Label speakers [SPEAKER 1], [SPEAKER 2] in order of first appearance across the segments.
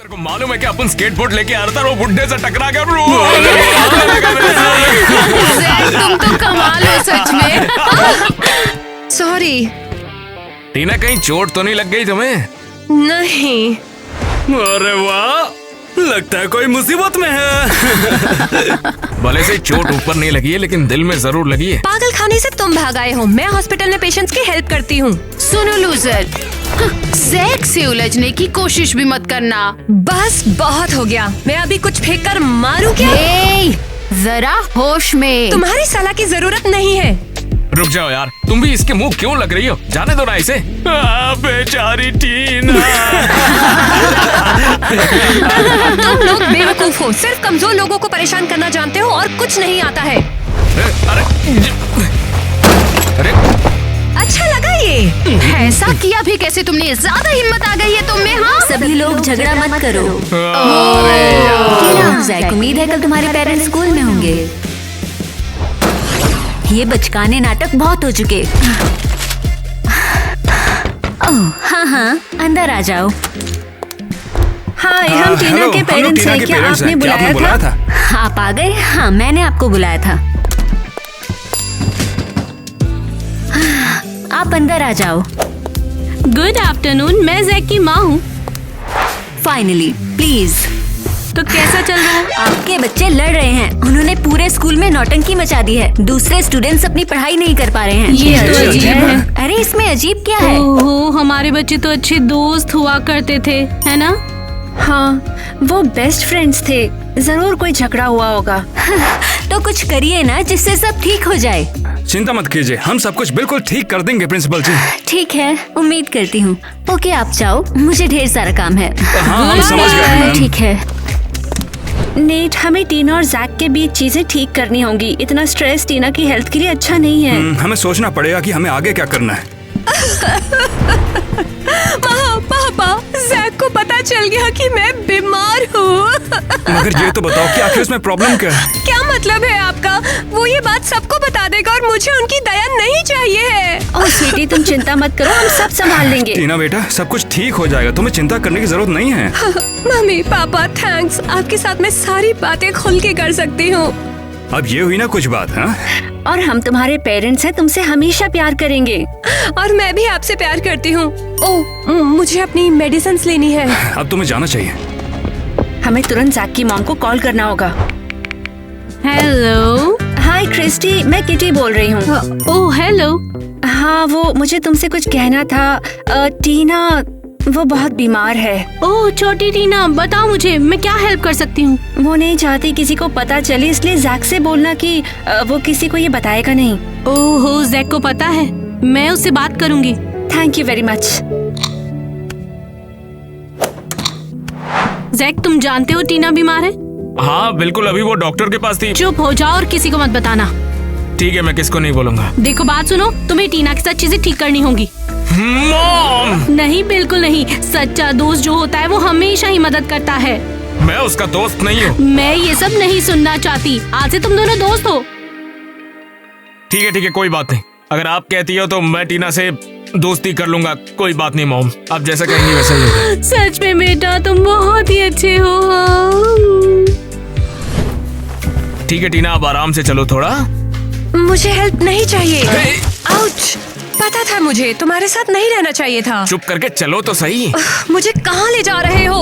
[SPEAKER 1] तेरे को मालूम है कि अपन स्केटबोर्ड लेके आ रहा था और वो बुड्ढे से टकरा गया।
[SPEAKER 2] तुम तो कमाल हो सच में। सॉरी।
[SPEAKER 1] टीना कहीं चोट तो नहीं लग गई तुम्हें?
[SPEAKER 2] नहीं।
[SPEAKER 3] अरे वाह, लगता है कोई मुसीबत में है।
[SPEAKER 1] भले से चोट ऊपर नहीं लगी है लेकिन दिल में जरूर लगी है।
[SPEAKER 2] पागल खाने से तुम भाग आए हो, मैं हॉस्पिटल में पेशेंट्स की हेल्प करती हूँ।
[SPEAKER 4] सुनो लूजर, जैक से उलझने की कोशिश भी मत करना।
[SPEAKER 2] बस बहुत हो गया, मैं अभी कुछ फेंक कर मारूं क्या?
[SPEAKER 4] जरा होश में।
[SPEAKER 2] तुम्हारी सलाह की जरूरत नहीं है।
[SPEAKER 1] रुक जाओ यार, तुम भी इसके मुंह क्यों लग रही हो? जाने दो ना इसे। बेचारी टीना।
[SPEAKER 2] तुम लोग बेवकूफ हो, सिर्फ कमजोर लोगों को परेशान करना जानते हो और कुछ नहीं आता है।
[SPEAKER 1] अरे
[SPEAKER 2] अच्छा लगा ये।
[SPEAKER 4] ऐसा किया भी कैसे तुमने? ज्यादा हिम्मत आ गई है तुम में। हाँ,
[SPEAKER 5] सभी लोग झगड़ा मत करो। जैक, उम्मीद है कल तुम्हारे पेरेंट्स स्कूल में होंगे। ये बचकाने नाटक बहुत हो चुके। ओह हाँ हाँ, अंदर आ जाओ।
[SPEAKER 2] हाय, हम टीना के पेरेंट्स हैं। क्या आपने बुलाया था?
[SPEAKER 5] आप आ गए? हाँ, मैंने आपको बुलाया था। आप अंदर आ जाओ।
[SPEAKER 6] गुड आफ्टरनून, मैं जैक की माँ हूँ।
[SPEAKER 5] Finally, please.
[SPEAKER 6] तो कैसा चल रहा है?
[SPEAKER 5] आपके बच्चे लड़ रहे हैं। उन्होंने पूरे स्कूल में नौटंकी मचा दी है। दूसरे स्टूडेंट्स अपनी पढ़ाई नहीं कर पा रहे हैं।
[SPEAKER 6] ये तो अजीब है।
[SPEAKER 5] अरे इसमें अजीब क्या है?
[SPEAKER 6] ओहो, हमारे बच्चे तो अच्छे दोस्त हुआ करते थे, है ना?
[SPEAKER 2] हाँ, वो बेस्ट फ्रेंड्स थे। जरूर कोई झगड़ा हुआ होगा।
[SPEAKER 5] तो कुछ करिए ना जिससे सब ठीक हो जाए।
[SPEAKER 3] चिंता मत कीजिए, हम सब कुछ बिल्कुल ठीक कर देंगे प्रिंसिपल जी।
[SPEAKER 5] ठीक है, उम्मीद करती हूँ। ओके, आप जाओ, मुझे ढेर सारा काम है।
[SPEAKER 3] हाँ, हम समझ गए मैम।
[SPEAKER 5] ठीक है।
[SPEAKER 2] नेट, हमें टीना और जैक के बीच चीजें ठीक करनी होंगी। इतना स्ट्रेस टीना की हेल्थ के लिए अच्छा नहीं है।
[SPEAKER 3] हमें सोचना पड़ेगा कि हमें आगे क्या करना है।
[SPEAKER 2] पापा, जैक को पता चल गया कि मैं बीमार हूँ।
[SPEAKER 3] मगर ये तो बताओ कि आखिर उसमें प्रॉब्लम क्या है?
[SPEAKER 2] क्या मतलब है आपका? वो ये बात सबको बता देगा और मुझे उनकी दया नहीं चाहिए है। ओह स्वीटी, तुम चिंता मत करो, हम सब संभाल लेंगे।
[SPEAKER 3] टीना बेटा, सब कुछ ठीक हो जाएगा, तुम्हें चिंता करने की जरूरत नहीं है।
[SPEAKER 2] Mummy papa, thanks. आपके साथ मैं सारी बातें खुल के कर सकती हूँ।
[SPEAKER 3] अब ये हुई ना कुछ बात। हाँ,
[SPEAKER 2] और हम तुम्हारे पेरेंट्स हैं, तुमसे हमेशा प्यार करेंगे। और मैं भी आपसे प्यार करती हूँ। ओह, मुझे अपनी मेडिसिन लेनी है।
[SPEAKER 3] अब तुम्हें जाना चाहिए।
[SPEAKER 2] हमें तुरंत जैक की मॉम को कॉल करना होगा।
[SPEAKER 6] हेलो।
[SPEAKER 2] हाय क्रिस्टी, मैं किटी बोल रही हूँ।
[SPEAKER 6] Oh hello.
[SPEAKER 2] हाँ, वो मुझे तुमसे कुछ कहना था। टीना, वो बहुत बीमार है।
[SPEAKER 6] ओह छोटी टीना, बताओ मुझे, मैं क्या हेल्प कर सकती हूँ?
[SPEAKER 2] वो नहीं चाहती किसी को पता चले, इसलिए जैक से बोलना कि वो किसी को ये बताएगा नहीं।
[SPEAKER 6] ओहो, जैक को पता है, मैं उससे बात करूँगी।
[SPEAKER 2] Thank you very much.
[SPEAKER 6] Jack, तुम जानते हो टीना बीमार है?
[SPEAKER 1] हाँ बिल्कुल, अभी वो डॉक्टर के पास थी।
[SPEAKER 6] चुप हो जाओ और किसी को मत बताना।
[SPEAKER 1] ठीक है, मैं किसको नहीं बोलूंगा।
[SPEAKER 6] देखो बात सुनो, तुम्हें टीना के साथ चीजें ठीक करनी होंगी।
[SPEAKER 1] मॉम!
[SPEAKER 6] नहीं, बिल्कुल नहीं। सच्चा दोस्त जो होता है वो हमेशा ही मदद करता है।
[SPEAKER 1] मैं उसका दोस्त नहीं हूँ।
[SPEAKER 6] मैं ये सब नहीं सुनना चाहती। आज से तुम दोनों दोस्त हो।
[SPEAKER 1] ठीक है, कोई बात नहीं। अगर आप कहती हो तो मैं टीना से दोस्ती कर लूंगा। कोई बात नहीं मॉम, आप जैसा कहेंगी वैसा ही होगा।
[SPEAKER 6] सच में बेटा, तुम बहुत ही अच्छे हो।
[SPEAKER 1] ठीक है टीना, आप आराम से चलो थोड़ा।
[SPEAKER 2] मुझे हेल्प नहीं चाहिए। आउच! पता था मुझे तुम्हारे साथ नहीं रहना चाहिए था।
[SPEAKER 1] चुप करके चलो तो सही।
[SPEAKER 2] मुझे कहाँ ले जा रहे हो?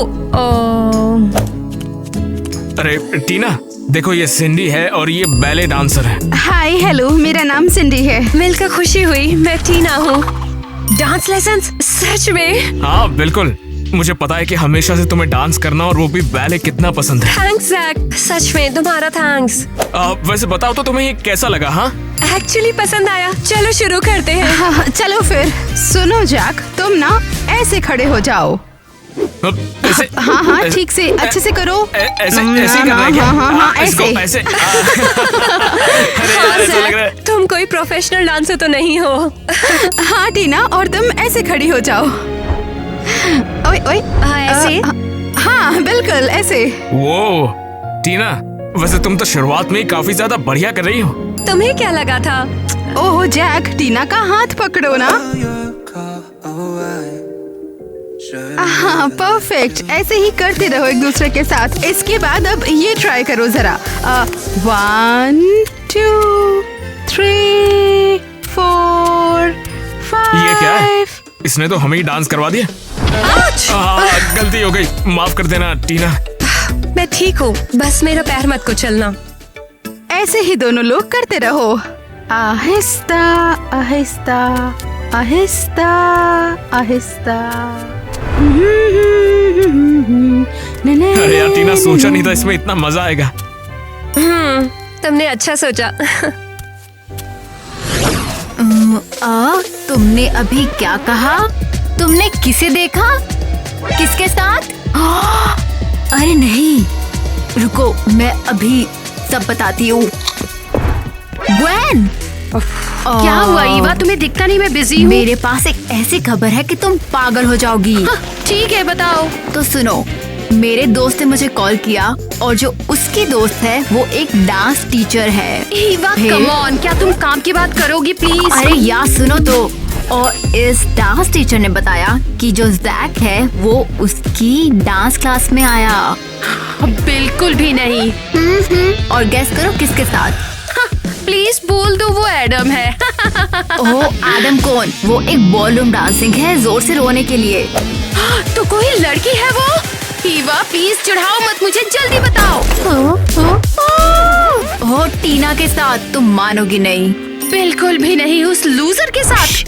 [SPEAKER 1] अरे टीना, देखो ये सिंडी है और ये बैले डांसर है।
[SPEAKER 4] हाय हेलो, मेरा नाम सिंडी है।
[SPEAKER 2] मिलकर खुशी हुई। मैं टीना हूँ। Dance lessons? सच में?
[SPEAKER 1] हाँ बिल्कुल, मुझे पता है कि हमेशा से तुम्हें डांस करना और वो भी बैले कितना पसंद है।
[SPEAKER 2] थैंक्स जैक, सच में तुम्हारा थैंक्स।
[SPEAKER 1] वैसे बताओ तो तुम्हें ये कैसा लगा? हाँ
[SPEAKER 2] एक्चुअली पसंद आया। चलो शुरू करते हैं।
[SPEAKER 4] हाँ, चलो फिर। सुनो जैक, तुम ना ऐसे खड़े हो जाओ।
[SPEAKER 1] ऐसे?
[SPEAKER 4] हाँ, ठीक से, अच्छे से करो।
[SPEAKER 1] ऐसे करना है क्या?
[SPEAKER 4] हाँ,
[SPEAKER 1] इसको
[SPEAKER 4] ऐसे।
[SPEAKER 1] अरे ऐसा लग रहा है।
[SPEAKER 2] तुम कोई प्रोफेशनल डांसर तो नहीं हो?
[SPEAKER 4] हाँ टीना, और तुम ऐसे खड़ी हो जाओ। ओए ओए,
[SPEAKER 2] ऐसे?
[SPEAKER 4] हाँ बिल्कुल ऐसे।
[SPEAKER 1] वो टीना, वैसे तुम तो शुरुआत में ही काफी ज्यादा बढ़िया कर रही हो।
[SPEAKER 2] तुम्हें क्या लगा था?
[SPEAKER 4] ओह जैक, टीना का हाथ पकड़ो ना। हाँ परफेक्ट, ऐसे ही करते रहो एक दूसरे के साथ। इसके बाद अब ये ट्राई करो जरा। 1 2 3 4 5।
[SPEAKER 1] ये क्या है? इसने तो हमें ही डांस करवा दिया। गलती हो गई, माफ कर देना टीना।
[SPEAKER 2] मैं ठीक हूँ, बस मेरा पैर मत कुचलना।
[SPEAKER 4] ऐसे ही दोनों लोग करते रहो, आहिस्ता आहिस्ता आहिस्ता आहिस्ता।
[SPEAKER 1] अरे यार टीना, सोचा नहीं था इसमें इतना मजा आएगा।
[SPEAKER 2] तुमने अच्छा सोचा।
[SPEAKER 5] तुमने अभी क्या कहा? तुमने किसे देखा? किसके साथ? अरे नहीं, रुको, मैं अभी सब बताती हूँ। ग्वेन,
[SPEAKER 6] क्या हुआ ईवा? तुम्हें दिखता नहीं मैं बिजी हूँ।
[SPEAKER 5] मेरे पास एक ऐसी खबर है कि तुम पागल हो जाओगी।
[SPEAKER 6] ठीक है बताओ।
[SPEAKER 5] तो सुनो, मेरे दोस्त ने मुझे कॉल किया और जो उसकी दोस्त है वो एक डांस टीचर है।
[SPEAKER 6] ईवा कम ऑन, क्या तुम काम की बात करोगी प्लीज?
[SPEAKER 5] अरे यार सुनो तो। और इस डांस टीचर ने बताया कि जो जैक है वो उसकी डांस क्लास में आया।
[SPEAKER 6] बिल्कुल भी नहीं।
[SPEAKER 5] और गैस करो किसके साथ?
[SPEAKER 6] प्लीज बोल दो, वो एडम है।
[SPEAKER 5] ओह एडम कौन? वो एक बॉलरूम डांसिंग है जोर से रोने के लिए।
[SPEAKER 6] तो कोई लड़की है वो? ईवा प्लीज चिढ़ाओ मत, मुझे जल्दी बताओ।
[SPEAKER 5] ओह टीना के साथ, तुम मानोगी नहीं।
[SPEAKER 6] बिल्कुल भी नहीं, उस लूजर के साथ।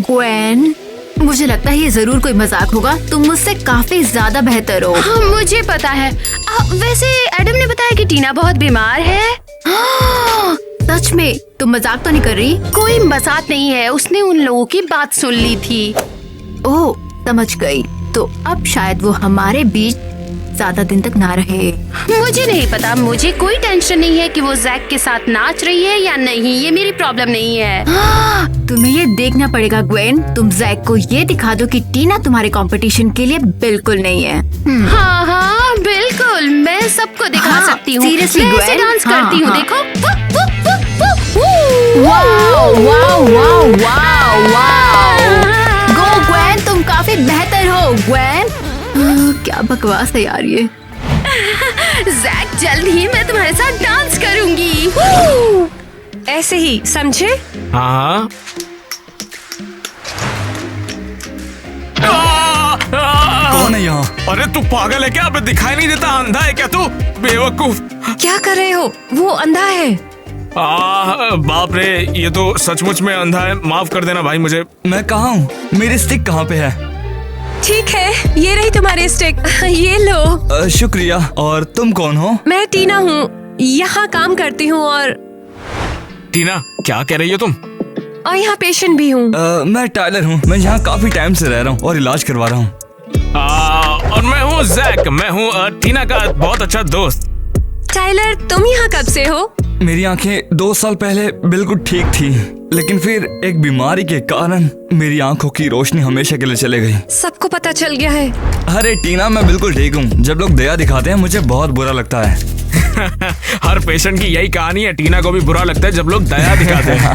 [SPEAKER 5] ग्वेन, मुझे लगता है ये जरूर कोई मजाक होगा। तुम मुझसे काफी ज्यादा बेहतर हो।
[SPEAKER 6] हाँ, मुझे पता है। वैसे एडम ने बताया कि टीना बहुत बीमार है।
[SPEAKER 5] सच में? तुम मजाक तो नहीं कर रही?
[SPEAKER 6] कोई मजाक नहीं है, उसने उन लोगों की बात सुन ली थी।
[SPEAKER 5] ओह समझ गई। तो अब शायद वो हमारे बीच ज्यादा दिन तक ना रहे।
[SPEAKER 6] मुझे नहीं पता, मुझे कोई टेंशन नहीं है कि वो जैक के साथ नाच रही है या नहीं, ये मेरी प्रॉब्लम नहीं है।
[SPEAKER 5] तुम्हें ये देखना पड़ेगा ग्वेन। तुम जैक को ये दिखा दो कि टीना तुम्हारे कंपटीशन के लिए बिल्कुल नहीं है।
[SPEAKER 6] हाँ हाँ बिल्कुल, मैं सबको दिखा सकती हूँ।
[SPEAKER 5] Seriously,
[SPEAKER 6] मैं ऐसे
[SPEAKER 5] Gwen?
[SPEAKER 6] डांस करती हूँ, देखो।
[SPEAKER 5] Wow wow wow wow wow. Go Gwen, तुम काफी बेहतर हो। ग्वेन, क्या बकवास है यार ये।
[SPEAKER 6] जैक, जल्द ही मैं तुम्हारे साथ डांस करूंगी।
[SPEAKER 2] ऐसे ही, समझे?
[SPEAKER 1] हाँ
[SPEAKER 3] कौन है यहाँ?
[SPEAKER 1] अरे तू पागल है क्या? अबे दिखाई नहीं देता? अंधा है क्या तू? बेवकूफ।
[SPEAKER 2] क्या कर रहे हो? वो अंधा है।
[SPEAKER 1] बाप रे, ये तो सचमुच में अंधा है। माफ कर देना भाई मुझे।
[SPEAKER 3] मैं कहाँ हूँ? मेरी स्टिक कहाँ पे है?
[SPEAKER 2] ठीक है, ये रही तुम्हारी स्टिक। ये लो।
[SPEAKER 3] शुक्रिया। और तुम कौन हो?
[SPEAKER 2] मैं टीना हूँ, यहाँ काम करती हूँ और
[SPEAKER 1] टीना, क्या कह रही हो तुम?
[SPEAKER 2] यहाँ पेशेंट भी हूँ।
[SPEAKER 3] मैं टाइलर हूँ। मैं यहाँ काफी टाइम से रह रहा हूँ और इलाज करवा रहा हूँ।
[SPEAKER 1] और मैं हूँ जैक। मैं हूँ टीना का बहुत अच्छा दोस्त।
[SPEAKER 2] टाइलर, तुम यहाँ कब से हो?
[SPEAKER 3] मेरी आंखें 2 साल पहले बिल्कुल ठीक थी, लेकिन फिर एक बीमारी के कारण मेरी आंखों की रोशनी हमेशा के लिए चले गई।
[SPEAKER 2] सबको पता चल गया है।
[SPEAKER 3] अरे टीना, मैं बिल्कुल ठीक हूँ। जब लोग दया दिखाते हैं मुझे बहुत बुरा लगता है।
[SPEAKER 1] हर पेशेंट की यही कहानी है। टीना को भी बुरा लगता है जब लोग दया दिखाते हैं।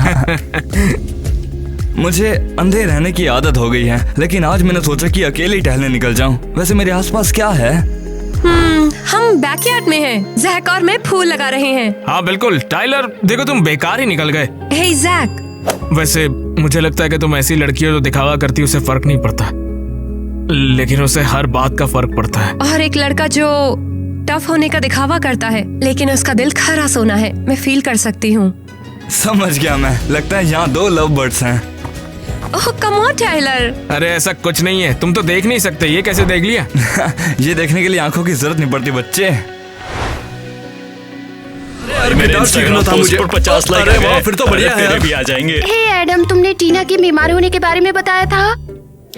[SPEAKER 3] मुझे अंधे रहने की आदत हो गई है, लेकिन आज मैंने सोचा कि अकेले टहलने निकल जाऊं। वैसे मेरे आसपास क्या है?
[SPEAKER 2] हम बैकयार्ड में हैं। जैक और मैं फूल लगा रहे हैं।
[SPEAKER 1] हाँ बिल्कुल। टाइलर, देखो तुम बेकार ही निकल गए।
[SPEAKER 2] हे जैक,
[SPEAKER 1] वैसे मुझे लगता है कि तुम ऐसी लड़की हो जो दिखावा करती है, उसे फर्क नहीं पड़ता, लेकिन उसे हर बात का फर्क पड़ता है।
[SPEAKER 2] और एक लड़का जो टफ होने का दिखावा करता है, लेकिन उसका दिल खरा सोना है। मैं फील कर सकती हूँ।
[SPEAKER 3] समझ गया मैं। लगता है यहाँ 2 लव बर्ड्स हैं।
[SPEAKER 2] ओह कम ऑन टाइलर।
[SPEAKER 1] अरे ऐसा कुछ नहीं है, तुम तो देख नहीं सकते। ये कैसे देख लिया?
[SPEAKER 3] ये देखने के लिए आंखों की जरूरत नहीं पड़ती बच्चे।
[SPEAKER 7] अरे मेरे इंस्टाग्राम पोस्ट पर 50 लाइक आ गए।
[SPEAKER 3] फिर तो बढ़िया है
[SPEAKER 7] तेरे भी आ जाएंगे।
[SPEAKER 6] हे एडम, तुमने टीना की बीमार होने के बारे में बताया था।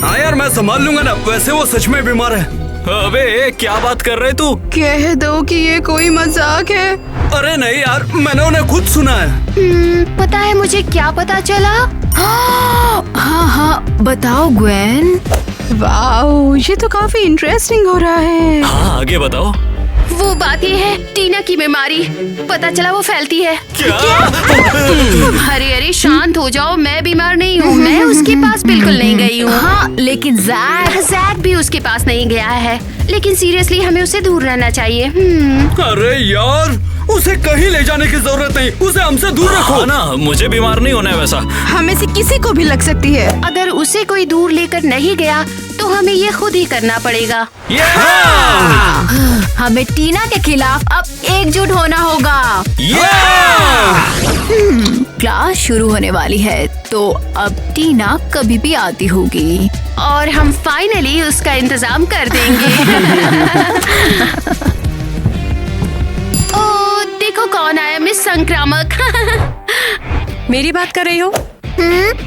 [SPEAKER 3] हाँ यार, मैं संभाल लूंगा ना। वैसे वो सच में बीमार है।
[SPEAKER 7] अबे क्या बात कर रहे तू?
[SPEAKER 4] कह दो कि ये कोई मजाक है।
[SPEAKER 3] अरे नहीं यार, मैंने उन्हें खुद सुना है।
[SPEAKER 6] पता है मुझे क्या पता चला?
[SPEAKER 5] हाँ बताओ ग्वेन।
[SPEAKER 4] वाओ, ये तो काफी इंटरेस्टिंग हो रहा है।
[SPEAKER 7] हाँ आगे बताओ।
[SPEAKER 6] वो बात ये है, टीना की बीमारी पता चला वो फैलती है।
[SPEAKER 7] क्या?
[SPEAKER 6] अरे अरे शांत हो जाओ, मैं बीमार नहीं हूँ, मैं उसके पास बिल्कुल नहीं गई हूँ।
[SPEAKER 5] हाँ लेकिन
[SPEAKER 6] जैक भी उसके पास नहीं गया है, लेकिन सीरियसली हमें उससे दूर रहना चाहिए।
[SPEAKER 3] अरे यार, उसे कहीं ले जाने की जरूरत नहीं, उसे हमसे दूर रखो।
[SPEAKER 7] हाँ ना, मुझे बीमार नहीं होना है वैसा।
[SPEAKER 4] हमें से किसी को भी लग सकती है।
[SPEAKER 6] अगर उसे कोई दूर लेकर नहीं गया तो हमें ये खुद ही करना पड़ेगा।
[SPEAKER 5] हमें टीना के खिलाफ अब एकजुट होना होगा। क्लास शुरू होने वाली है, तो अब टीना कभी भी आती होगी
[SPEAKER 6] और हम फाइनली उसका इंतजाम कर देंगे। ओ देखो कौन आया, मिस संक्रामक।
[SPEAKER 2] मेरी बात कर रही हो?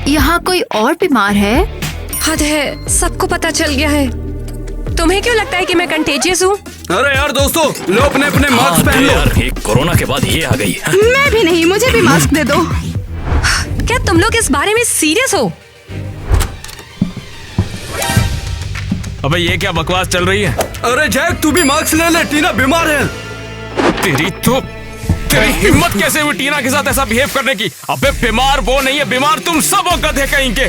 [SPEAKER 5] यहाँ कोई और बीमार है?
[SPEAKER 2] हद है, सबको पता चल गया है। तुम्हें क्यों लगता है कि मैं कंटेजियस हूँ?
[SPEAKER 3] अरे यार दोस्तों, लो अपने अपने मास्क पहन लो।
[SPEAKER 7] यार, ये कोरोना के बाद ये आ गई।
[SPEAKER 4] मैं भी नहीं, मुझे भी मास्क दे दो।
[SPEAKER 2] क्या तुम लोग इस बारे में सीरियस हो?
[SPEAKER 1] अबे ये क्या बकवास चल रही है?
[SPEAKER 3] अरे जैक, तू भी मास्क ले ले, टीना बीमार है।
[SPEAKER 1] तेरी हिम्मत कैसे हुई टीना के साथ ऐसा बिहेव करने की? अबे बीमार वो नहीं है, बीमार तुम सब हो, गधे कहीं के।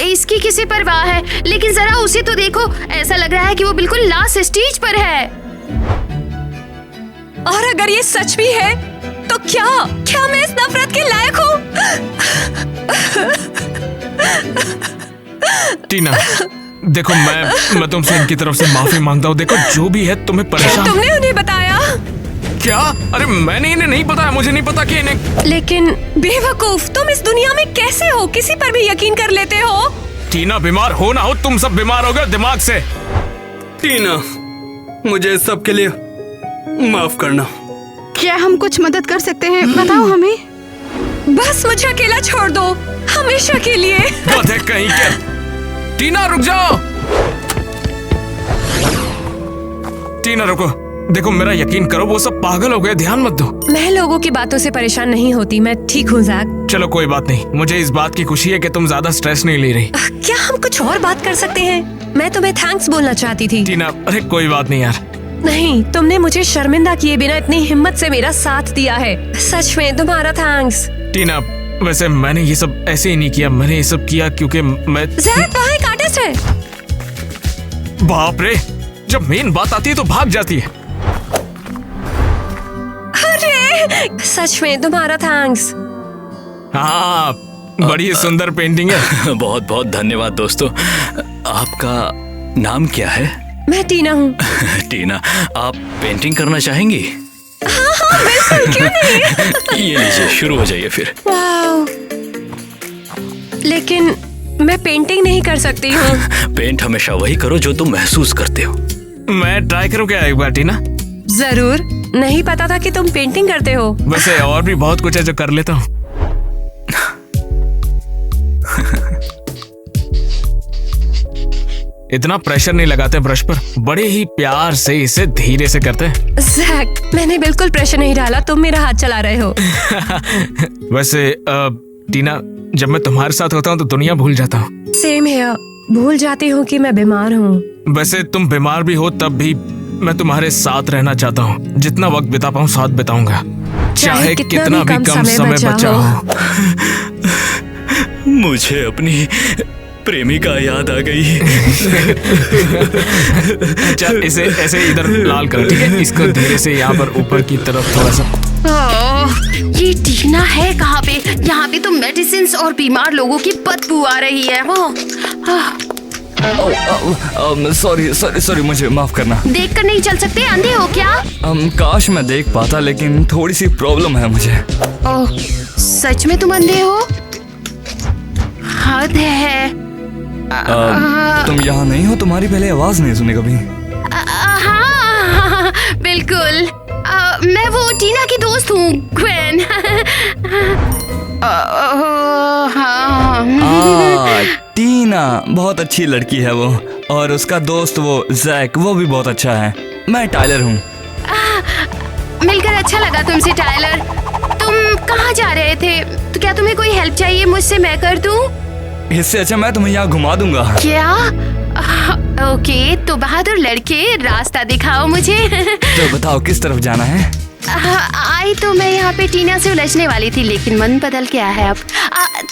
[SPEAKER 6] इसकी किसी परवाह है, लेकिन जरा उसे तो देखो, ऐसा लग रहा है कि वो बिल्कुल लास्ट स्टेज पर है।
[SPEAKER 2] और अगर ये सच भी है तो क्या मैं इस नफरत के लायक हूँ?
[SPEAKER 1] टीना देखो, मैं तुमसे इनकी तरफ से माफी मांगता हूँ। देखो जो भी है तुम्हें परेशान।
[SPEAKER 2] तुमने उन्हें बताया?
[SPEAKER 1] क्या? अरे मैंने इन्हें नहीं बताया, मुझे नहीं पता कि इन्हें।
[SPEAKER 2] लेकिन बेवकूफ, तुम इस दुनिया में कैसे हो? किसी पर भी यकीन कर लेते हो।
[SPEAKER 1] टीना बीमार हो ना हो, तुम सब बीमार हो गए दिमाग से।
[SPEAKER 3] टीना, मुझे इस सब के लिए माफ करना।
[SPEAKER 4] क्या हम कुछ मदद कर सकते हैं? बताओ हमें।
[SPEAKER 2] बस मुझे अकेला छोड़ दो, हमेशा के लिए।
[SPEAKER 1] गधे कहीं के। टीना रुक जाओ। टीना रुको, देखो मेरा यकीन करो, वो सब पागल हो गए, ध्यान मत दो।
[SPEAKER 2] मैं लोगों की बातों से परेशान नहीं होती, मैं ठीक हूँ जैक।
[SPEAKER 1] चलो कोई बात नहीं, मुझे इस बात की खुशी है कि तुम ज्यादा स्ट्रेस नहीं ले रही।
[SPEAKER 2] क्या हम कुछ और बात कर सकते हैं? मैं तुम्हें थैंक्स बोलना चाहती थी।
[SPEAKER 1] टीना, अरे कोई बात नहीं यार।
[SPEAKER 2] नहीं, तुमने मुझे शर्मिंदा किए बिना इतनी हिम्मत से मेरा साथ दिया है, सच में तुम्हारा थैंक्स।
[SPEAKER 1] टीना, वैसे मैंने ये सब ऐसे ही नहीं किया, मैंने ये सब किया क्योंकि मैं।
[SPEAKER 2] जैक वहाँ एक आर्टिस्ट है।
[SPEAKER 1] बाप रे, जब मेन बात आती है तो भाग जाती है।
[SPEAKER 2] अरे सच में तुम्हारा थैंक्स।
[SPEAKER 1] हाँ, बड़ी सुंदर पेंटिंग है।
[SPEAKER 7] बहुत बहुत धन्यवाद दोस्तों। आपका नाम क्या है?
[SPEAKER 2] मैं टीना हूँ।
[SPEAKER 7] टीना, आप पेंटिंग करना चाहेंगी?
[SPEAKER 2] हाँ बिल्कुल, क्यों नहीं।
[SPEAKER 7] ये लीजिए, शुरू हो जाइए फिर।
[SPEAKER 2] वाव, लेकिन मैं पेंटिंग नहीं कर सकती हूँ।
[SPEAKER 7] पेंट हमेशा वही करो जो तुम महसूस करते हो।
[SPEAKER 1] मैं ट्राई करूँ क्या एक बार टीना?
[SPEAKER 2] जरूर, नहीं पता था कि तुम पेंटिंग करते हो।
[SPEAKER 1] वैसे और भी बहुत कुछ है जो कर लेता हूँ। इतना प्रेशर नहीं लगाते ब्रश पर, बड़े ही प्यार से इसे धीरे से करते हैं।
[SPEAKER 2] जैक, मैंने बिल्कुल प्रेशर नहीं डाला, तुम मेरा हाथ चला रहे हो।
[SPEAKER 1] वैसे टीना, जब मैं तुम्हारे साथ होता हूँ तो दुनिया भूल जाता हूँ।
[SPEAKER 2] सेम है, भूल जाती हूँ कि मैं बीमार हूँ।
[SPEAKER 1] वैसे तुम बीमार भी हो तब भी मैं तुम्हारे साथ रहना चाहता हूँ। जितना वक्त बिता पाऊँ साथ बिताऊंगा, चाहे कितना भी कम समय बचा हो।
[SPEAKER 7] मुझे अपनी प्रेमिका याद आ गई।
[SPEAKER 1] अच्छा, इसे ऐसे इधर लाल करो, ठीक है? इसको धीरे से यहाँ पर ऊपर की तरफ थोड़ा सा।
[SPEAKER 6] ये टीना है कहाँ पे? यहाँ पे तो मेडिसिन और बीमार लोगों की बदबू आ रही है।
[SPEAKER 3] सॉरी, मुझे माफ करना।
[SPEAKER 6] देखकर नहीं चल सकते, अंधे हो क्या?
[SPEAKER 3] काश मैं देख पाता, लेकिन थोड़ी सी प्रॉब्लम है मुझे।
[SPEAKER 6] ओह, सच में तुम अंधे हो? हद है।
[SPEAKER 3] तुम यहाँ नहीं हो? तुम्हारी पहले आवाज नहीं सुनी कभी?
[SPEAKER 6] हाँ बिल्कुल, मैं वो टीना की दोस्त हूँ, ग्वेन।
[SPEAKER 3] टीना बहुत अच्छी लड़की है वो, और उसका दोस्त वो जैक, वो भी बहुत अच्छा है। मैं टाइलर हूँ।
[SPEAKER 6] मिलकर अच्छा लगा तुमसे टाइलर। तुम कहाँ जा रहे थे? तो क्या तुम्हें कोई हेल्प चाहिए मुझसे? मैं कर दूँ?
[SPEAKER 3] इससे अच्छा मैं तुम्हें यहाँ घुमा दूंगा।
[SPEAKER 6] क्या? ओके, तो बहादुर लड़के रास्ता दिखाओ मुझे।
[SPEAKER 3] तो बताओ किस तरफ जाना है?
[SPEAKER 6] आई तो मैं यहाँ पे टीना से उलझने वाली थी, लेकिन मन बदल गया है अब।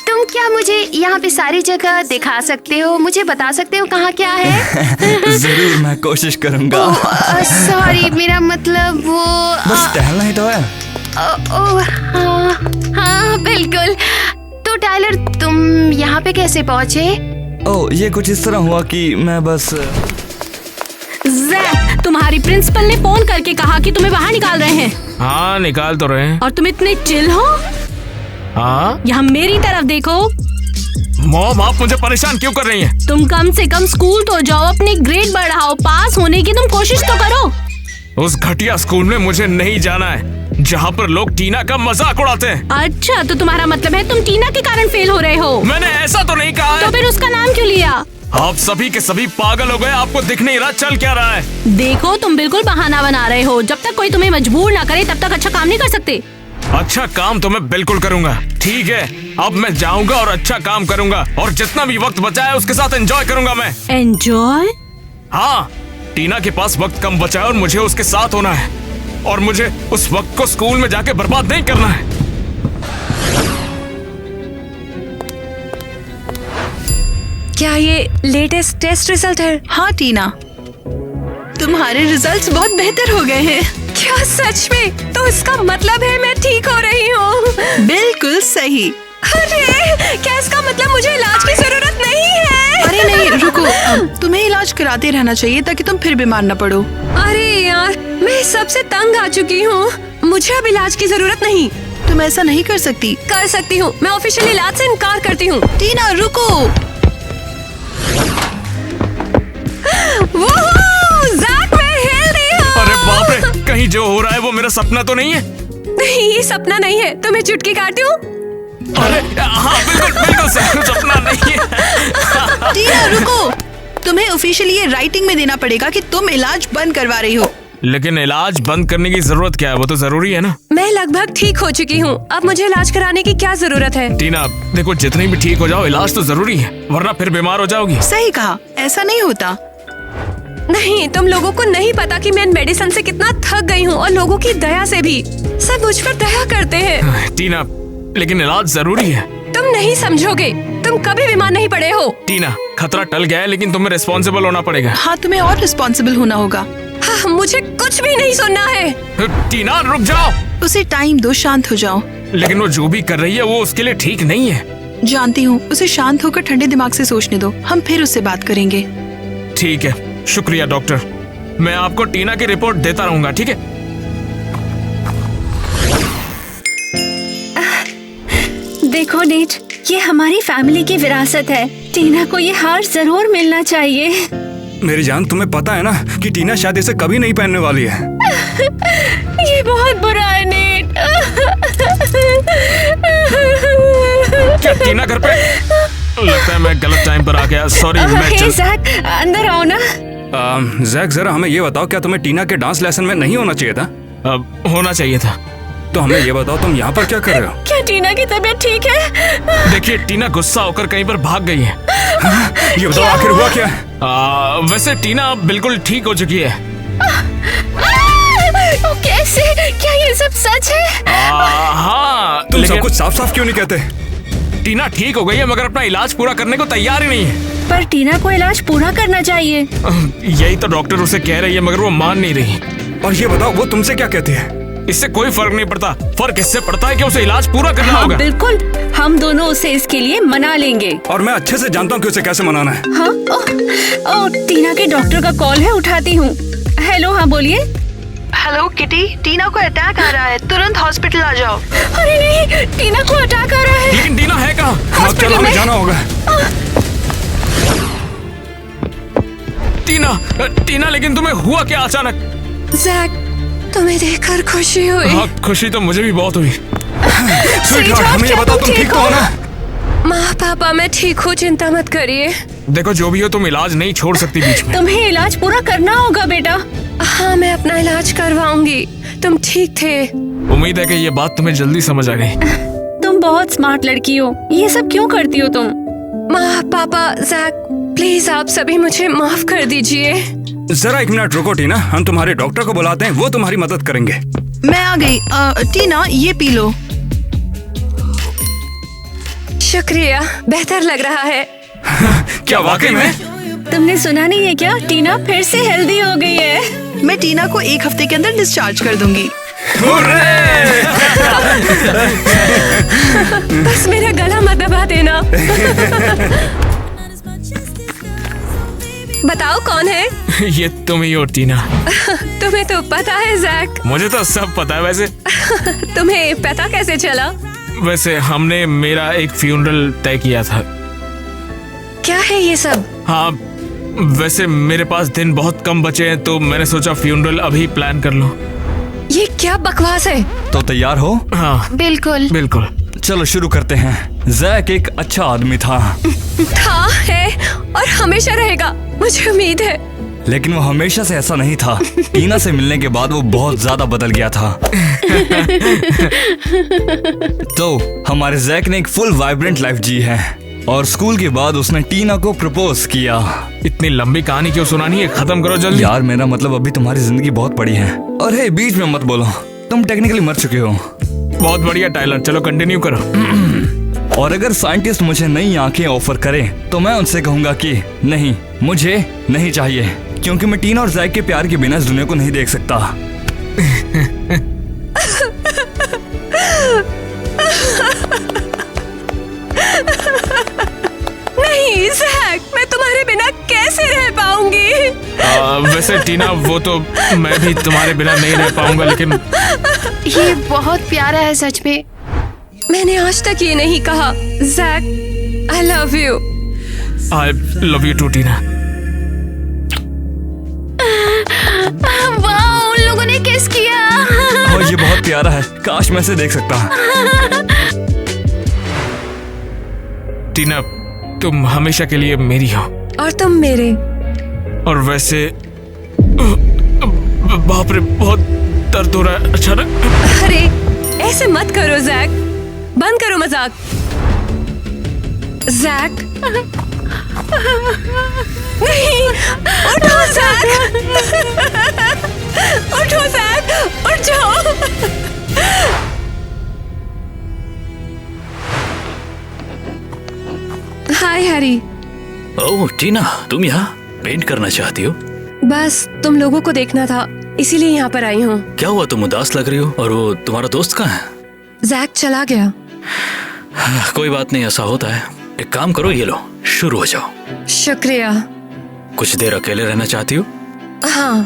[SPEAKER 6] तुम क्या मुझे यहाँ पे सारी जगह दिखा सकते हो? मुझे बता सकते हो कहाँ क्या है?
[SPEAKER 3] जरूर, मैं कोशिश करूंगा।
[SPEAKER 6] सॉरी, मेरा मतलब वो
[SPEAKER 3] बस टहलना ही तो है।
[SPEAKER 6] हाँ बिल्कुल। तो टाइलर, तुम यहाँ पे कैसे पहुँचे?
[SPEAKER 3] ओह, ये कुछ इस तरह हुआ कि मैं बस
[SPEAKER 2] जैक, तुम्हारी प्रिंसिपल ने फोन करके कहा कि तुम्हें बाहर निकाल रहे हैं।
[SPEAKER 1] हाँ, निकाल तो रहे हैं।
[SPEAKER 2] और तुम इतने चिल हो?
[SPEAKER 1] हाँ,
[SPEAKER 2] यहाँ मेरी तरफ देखो।
[SPEAKER 1] मॉम, आप मुझे परेशान क्यों कर रही हैं?
[SPEAKER 2] तुम कम से कम स्कूल तो जाओ, अपने ग्रेड बढ़ाओ, पास होने की तुम कोशिश तो करो।
[SPEAKER 1] उस घटिया स्कूल में मुझे नहीं जाना है, जहाँ पर लोग टीना का मजाक उड़ाते हैं।
[SPEAKER 2] अच्छा, तो तुम्हारा मतलब है तुम टीना के कारण फेल हो रहे हो?
[SPEAKER 1] मैंने ऐसा तो नहीं कहा है।
[SPEAKER 2] तो फिर उसका नाम क्यों लिया?
[SPEAKER 1] आप सभी के सभी पागल हो गए। आपको दिख नहीं रहा चल क्या रहा है?
[SPEAKER 2] देखो, तुम बिल्कुल बहाना बना रहे हो। जब तक कोई तुम्हें मजबूर ना करे तब तक अच्छा काम नहीं कर सकते।
[SPEAKER 1] अच्छा काम तो मैं बिल्कुल करूंगा। ठीक है, अब मैं जाऊंगा और अच्छा काम करूंगा, और जितना भी वक्त बचा है उसके साथ एंजॉय करूंगा मैं।
[SPEAKER 2] एंजॉय?
[SPEAKER 1] हाँ, टीना के पास वक्त कम बचा है और मुझे उसके साथ होना है, और मुझे उस वक्त को स्कूल में जाके बर्बाद नहीं करना है।
[SPEAKER 2] क्या ये लेटेस्ट टेस्ट रिजल्ट है?
[SPEAKER 4] हाँ टीना, तुम्हारे रिजल्ट्स बहुत बेहतर हो गए हैं।
[SPEAKER 2] क्या सच में? तो इसका मतलब है मैं ठीक हो रही हूँ।
[SPEAKER 4] बिल्कुल सही।
[SPEAKER 2] अरे, क्या इसका मतलब मुझे इलाज की जरूरत नहीं है?
[SPEAKER 4] अरे नहीं, रुको, तुम्हें इलाज कराते रहना चाहिए ताकि तुम फिर बीमार न पड़ो।
[SPEAKER 2] अरे यार, मैं सबसे तंग आ चुकी हूँ। मुझे अब इलाज की जरूरत नहीं।
[SPEAKER 4] तुम ऐसा नहीं कर सकती।
[SPEAKER 2] कर सकती हूँ, मैं ऑफिशियल इलाज से इनकार करती हूँ।
[SPEAKER 4] टीना रुको।
[SPEAKER 2] ज़ैक, मैं हिल रही हूँ।
[SPEAKER 1] अरे बाप रे, कहीं जो हो रहा है वो मेरा सपना तो नहीं है?
[SPEAKER 2] नहीं, ये सपना नहीं है। तुम्हें चुटकी काटी हूँ?
[SPEAKER 1] अरे हाँ, बिल्कुल बिल्कुल सपना नहीं है।
[SPEAKER 4] टीना रुको, तुम्हें ऑफिशियली ये राइटिंग में देना पड़ेगा कि तुम इलाज बंद करवा रही हो।
[SPEAKER 1] लेकिन इलाज बंद करने की जरूरत क्या है? वो तो जरूरी है ना।
[SPEAKER 2] मैं लगभग ठीक हो चुकी हूँ, अब मुझे इलाज कराने की क्या जरूरत है?
[SPEAKER 1] टीना देखो, जितनी भी ठीक हो जाओ, इलाज तो जरूरी है, वरना फिर बीमार हो जाओगी।
[SPEAKER 4] सही कहा, ऐसा नहीं होता।
[SPEAKER 2] नहीं, तुम लोगों को नहीं पता कि मैं मेडिसिन से कितना थक गई हूँ, और लोगों की दया से भी। सब मुझ पर दया करते हैं।
[SPEAKER 1] टीना, लेकिन इलाज जरूरी है।
[SPEAKER 2] तुम नहीं समझोगे, तुम कभी बीमार नहीं पड़े हो।
[SPEAKER 1] टीना, खतरा टल गया है, लेकिन तुम्हें रिस्पॉन्सिबल होना पड़ेगा।
[SPEAKER 4] हाँ, तुम्हें और रिस्पॉन्सिबल होना होगा।
[SPEAKER 2] हाँ, मुझे कुछ भी नहीं सुनना है।
[SPEAKER 1] टीना रुक जाओ।
[SPEAKER 4] उसे टाइम दो, शांत हो जाओ।
[SPEAKER 1] लेकिन वो जो भी कर रही है वो उसके लिए ठीक नहीं है।
[SPEAKER 4] जानती हूँ, उसे शांत होकर ठंडे दिमाग से सोचने दो, हम फिर उससे बात करेंगे।
[SPEAKER 1] ठीक है, शुक्रिया डॉक्टर। मैं आपको टीना की रिपोर्ट देता रहूंगा, ठीक है?
[SPEAKER 2] देखो नेट, ये हमारी फैमिली की विरासत है। टीना को ये हार जरूर मिलना चाहिए।
[SPEAKER 3] मेरी जान, तुम्हें पता है ना कि टीना शायद इसे कभी नहीं पहनने वाली है।
[SPEAKER 2] ये बहुत बुरा है नेट।
[SPEAKER 1] क्या टीना घर पे? लगता है मैं गलत टाइम पर आ गया। सॉरी, मैं चल।
[SPEAKER 2] ज़ैक, अंदर आओ ना।
[SPEAKER 3] जैक, जरा हमें ये बताओ, क्या तुम्हें टीना के डांस लेसन में नहीं होना चाहिए था?
[SPEAKER 1] अब होना चाहिए था।
[SPEAKER 3] तो हमें ये बताओ, तुम यहाँ पर क्या कर रहे हो?
[SPEAKER 2] क्या टीना की तबीयत ठीक है?
[SPEAKER 1] देखिए, टीना गुस्सा होकर कहीं पर भाग गई है।
[SPEAKER 3] ये बताओ आखिर हुआ क्या है?
[SPEAKER 1] वैसे टीना अब बिल्कुल ठीक हो चुकी है।
[SPEAKER 2] कैसे? क्या ये सब सच है?
[SPEAKER 1] हाँ,
[SPEAKER 3] तुम
[SPEAKER 1] लेकिन
[SPEAKER 3] सब कुछ साफ साफ क्यों नहीं कहते?
[SPEAKER 1] टीना ठीक हो गई है, मगर अपना इलाज पूरा करने को तैयार ही नहीं है।
[SPEAKER 2] पर टीना को इलाज पूरा करना चाहिए।
[SPEAKER 1] यही तो डॉक्टर उसे कह रही है, मगर वो मान नहीं रही।
[SPEAKER 3] और ये बताओ, वो तुमसे क्या कहती है?
[SPEAKER 1] इससे कोई फर्क नहीं पड़ता। फर्क इससे पड़ता है कि उसे इलाज पूरा करना
[SPEAKER 2] हाँ,
[SPEAKER 1] होगा।
[SPEAKER 2] बिल्कुल, हम दोनों उसे इसके लिए मना लेंगे।
[SPEAKER 3] और मैं अच्छे से जानता हूँ कि उसे कैसे मनाना है।
[SPEAKER 2] हाँ, ओह, टीना के डॉक्टर का कॉल है, उठाती हूँ। हेलो, हाँ बोलिए।
[SPEAKER 4] हेलो किटी, टीना को अटैक आ रहा है, तुरंत हॉस्पिटल आ जाओ।
[SPEAKER 2] अरे नहीं, टीना को अटैक आ रहा है।
[SPEAKER 1] लेकिन टीना है कहाँ?
[SPEAKER 3] हाँ, चलो हमें जाना होगा।
[SPEAKER 1] टीना, लेकिन तुम्हें हुआ क्या अचानक?
[SPEAKER 2] ज़ैक, तुम्हें देखकर खुशी हुई।
[SPEAKER 1] हाँ, खुशी तो मुझे भी बहुत हुई।
[SPEAKER 3] स्वीटहार्ट, हमें ये बताओ, तुम ठीक तो हो ना?
[SPEAKER 2] माँ पापा, मैं ठीक हूँ, चिंता मत करिए।
[SPEAKER 1] देखो, जो भी हो, तुम इलाज नहीं छोड़ सकती बीच में।
[SPEAKER 2] तुम्हें इलाज पूरा करना होगा बेटा। हाँ, मैं अपना इलाज करवाऊंगी। तुम ठीक थे।
[SPEAKER 1] उम्मीद है कि ये बात तुम्हें जल्दी समझ आ गई।
[SPEAKER 2] तुम बहुत स्मार्ट लड़की हो, ये सब क्यों करती हो तुम? माँ पापा, ज़ैक, प्लीज आप सभी मुझे माफ कर दीजिए।
[SPEAKER 8] जरा एक मिनट रुको टीना, हम तुम्हारे डॉक्टर को बुलाते हैं, वो तुम्हारी मदद करेंगे।
[SPEAKER 4] मैं आ गई। टीना ये पी लो।
[SPEAKER 2] शुक्रिया, बेहतर लग रहा है।
[SPEAKER 8] क्या वाकई में?
[SPEAKER 2] तुमने सुना नहीं है क्या? टीना फिर से हेल्दी हो गई है।
[SPEAKER 4] मैं टीना को 1 हफ्ते के अंदर डिस्चार्ज कर दूंगी।
[SPEAKER 2] बस मेरा गला मत दबा देना। बताओ कौन है?
[SPEAKER 1] ये तुम ही हो टीना।
[SPEAKER 2] तुम्हें तो पता है जैक।
[SPEAKER 1] मुझे तो सब पता है वैसे।
[SPEAKER 2] तुम्हें पता कैसे चला?
[SPEAKER 1] वैसे हमने मेरा एक फ्यूनरल तय किया था।
[SPEAKER 2] क्या है ये सब?
[SPEAKER 1] हाँ, वैसे मेरे पास दिन बहुत कम बचे हैं तो मैंने सोचा फ्यूनरल अभी प्लान कर लूं।
[SPEAKER 2] ये क्या बकवास है?
[SPEAKER 3] तो तैयार हो?
[SPEAKER 1] हाँ
[SPEAKER 6] बिल्कुल।
[SPEAKER 1] बिल्कुल।
[SPEAKER 3] चलो शुरू करते हैं। जैक एक अच्छा आदमी था,
[SPEAKER 2] है और हमेशा रहेगा, मुझे उम्मीद है।
[SPEAKER 3] लेकिन वो हमेशा से ऐसा नहीं था। टीना से मिलने के बाद वो बहुत ज्यादा बदल गया था। तो हमारे जैक ने एक फुल वाइब्रेंट लाइफ जी है और स्कूल के बाद उसने टीना को प्रपोज किया।
[SPEAKER 1] इतनी लंबी कहानी क्यों सुनानी है, खत्म करो जल्दी।
[SPEAKER 3] यार मेरा मतलब अभी तुम्हारी जिंदगी बहुत बड़ी है। और हे, बीच में मत बोलो, तुम टेक्निकली मर चुके हो।
[SPEAKER 1] बहुत बढ़िया टाइलर, चलो कंटिन्यू करो।
[SPEAKER 3] और अगर साइंटिस्ट मुझे नई आंखें ऑफर करें तो मैं उनसे कहूंगा कि नहीं, मुझे नहीं चाहिए, क्योंकि मैं टीना और जैक के प्यार के बिना इस दुनिया को नहीं देख सकता।
[SPEAKER 2] नहीं जैक, मैं तुम्हारे बिना कैसे रह पाऊंगी?
[SPEAKER 1] वैसे टीना, वो तो मैं भी तुम्हारे बिना नहीं रह पाऊंगा, लेकिन
[SPEAKER 6] ये बहुत प्यारा है सच में।
[SPEAKER 2] मैंने आज तक ये नहीं कहा। Jack, I love you.
[SPEAKER 1] I love you too Tina.
[SPEAKER 6] वाह, उन लोगों ने किस किया।
[SPEAKER 3] और ये बहुत प्यारा है, काश मैं इसे देख सकता।
[SPEAKER 1] टीना, तुम हमेशा के लिए मेरी हो।
[SPEAKER 2] और तुम मेरे।
[SPEAKER 1] और वैसे बाप रे, बहुत दर्द हो रहा है अचानक।
[SPEAKER 2] अरे ऐसे मत करो जैक, बंद करो मजाक। जैक, नहीं, उठो जैक, उठो जैक, उठ जाओ। हाय हरी।
[SPEAKER 7] ओह टीना, तुम यहाँ पेंट करना चाहती हो?
[SPEAKER 2] बस तुम लोगों को देखना था, इसीलिए यहाँ पर आई हूँ।
[SPEAKER 7] क्या हुआ, तुम उदास लग रही हो? और वो तुम्हारा दोस्त कहाँ है?
[SPEAKER 2] जैक चला गया।
[SPEAKER 7] कोई बात नहीं, ऐसा होता है। एक काम करो, ये लो, शुरू हो जाओ।
[SPEAKER 2] शुक्रिया।
[SPEAKER 7] कुछ देर अकेले रहना चाहती हो?
[SPEAKER 2] हाँ।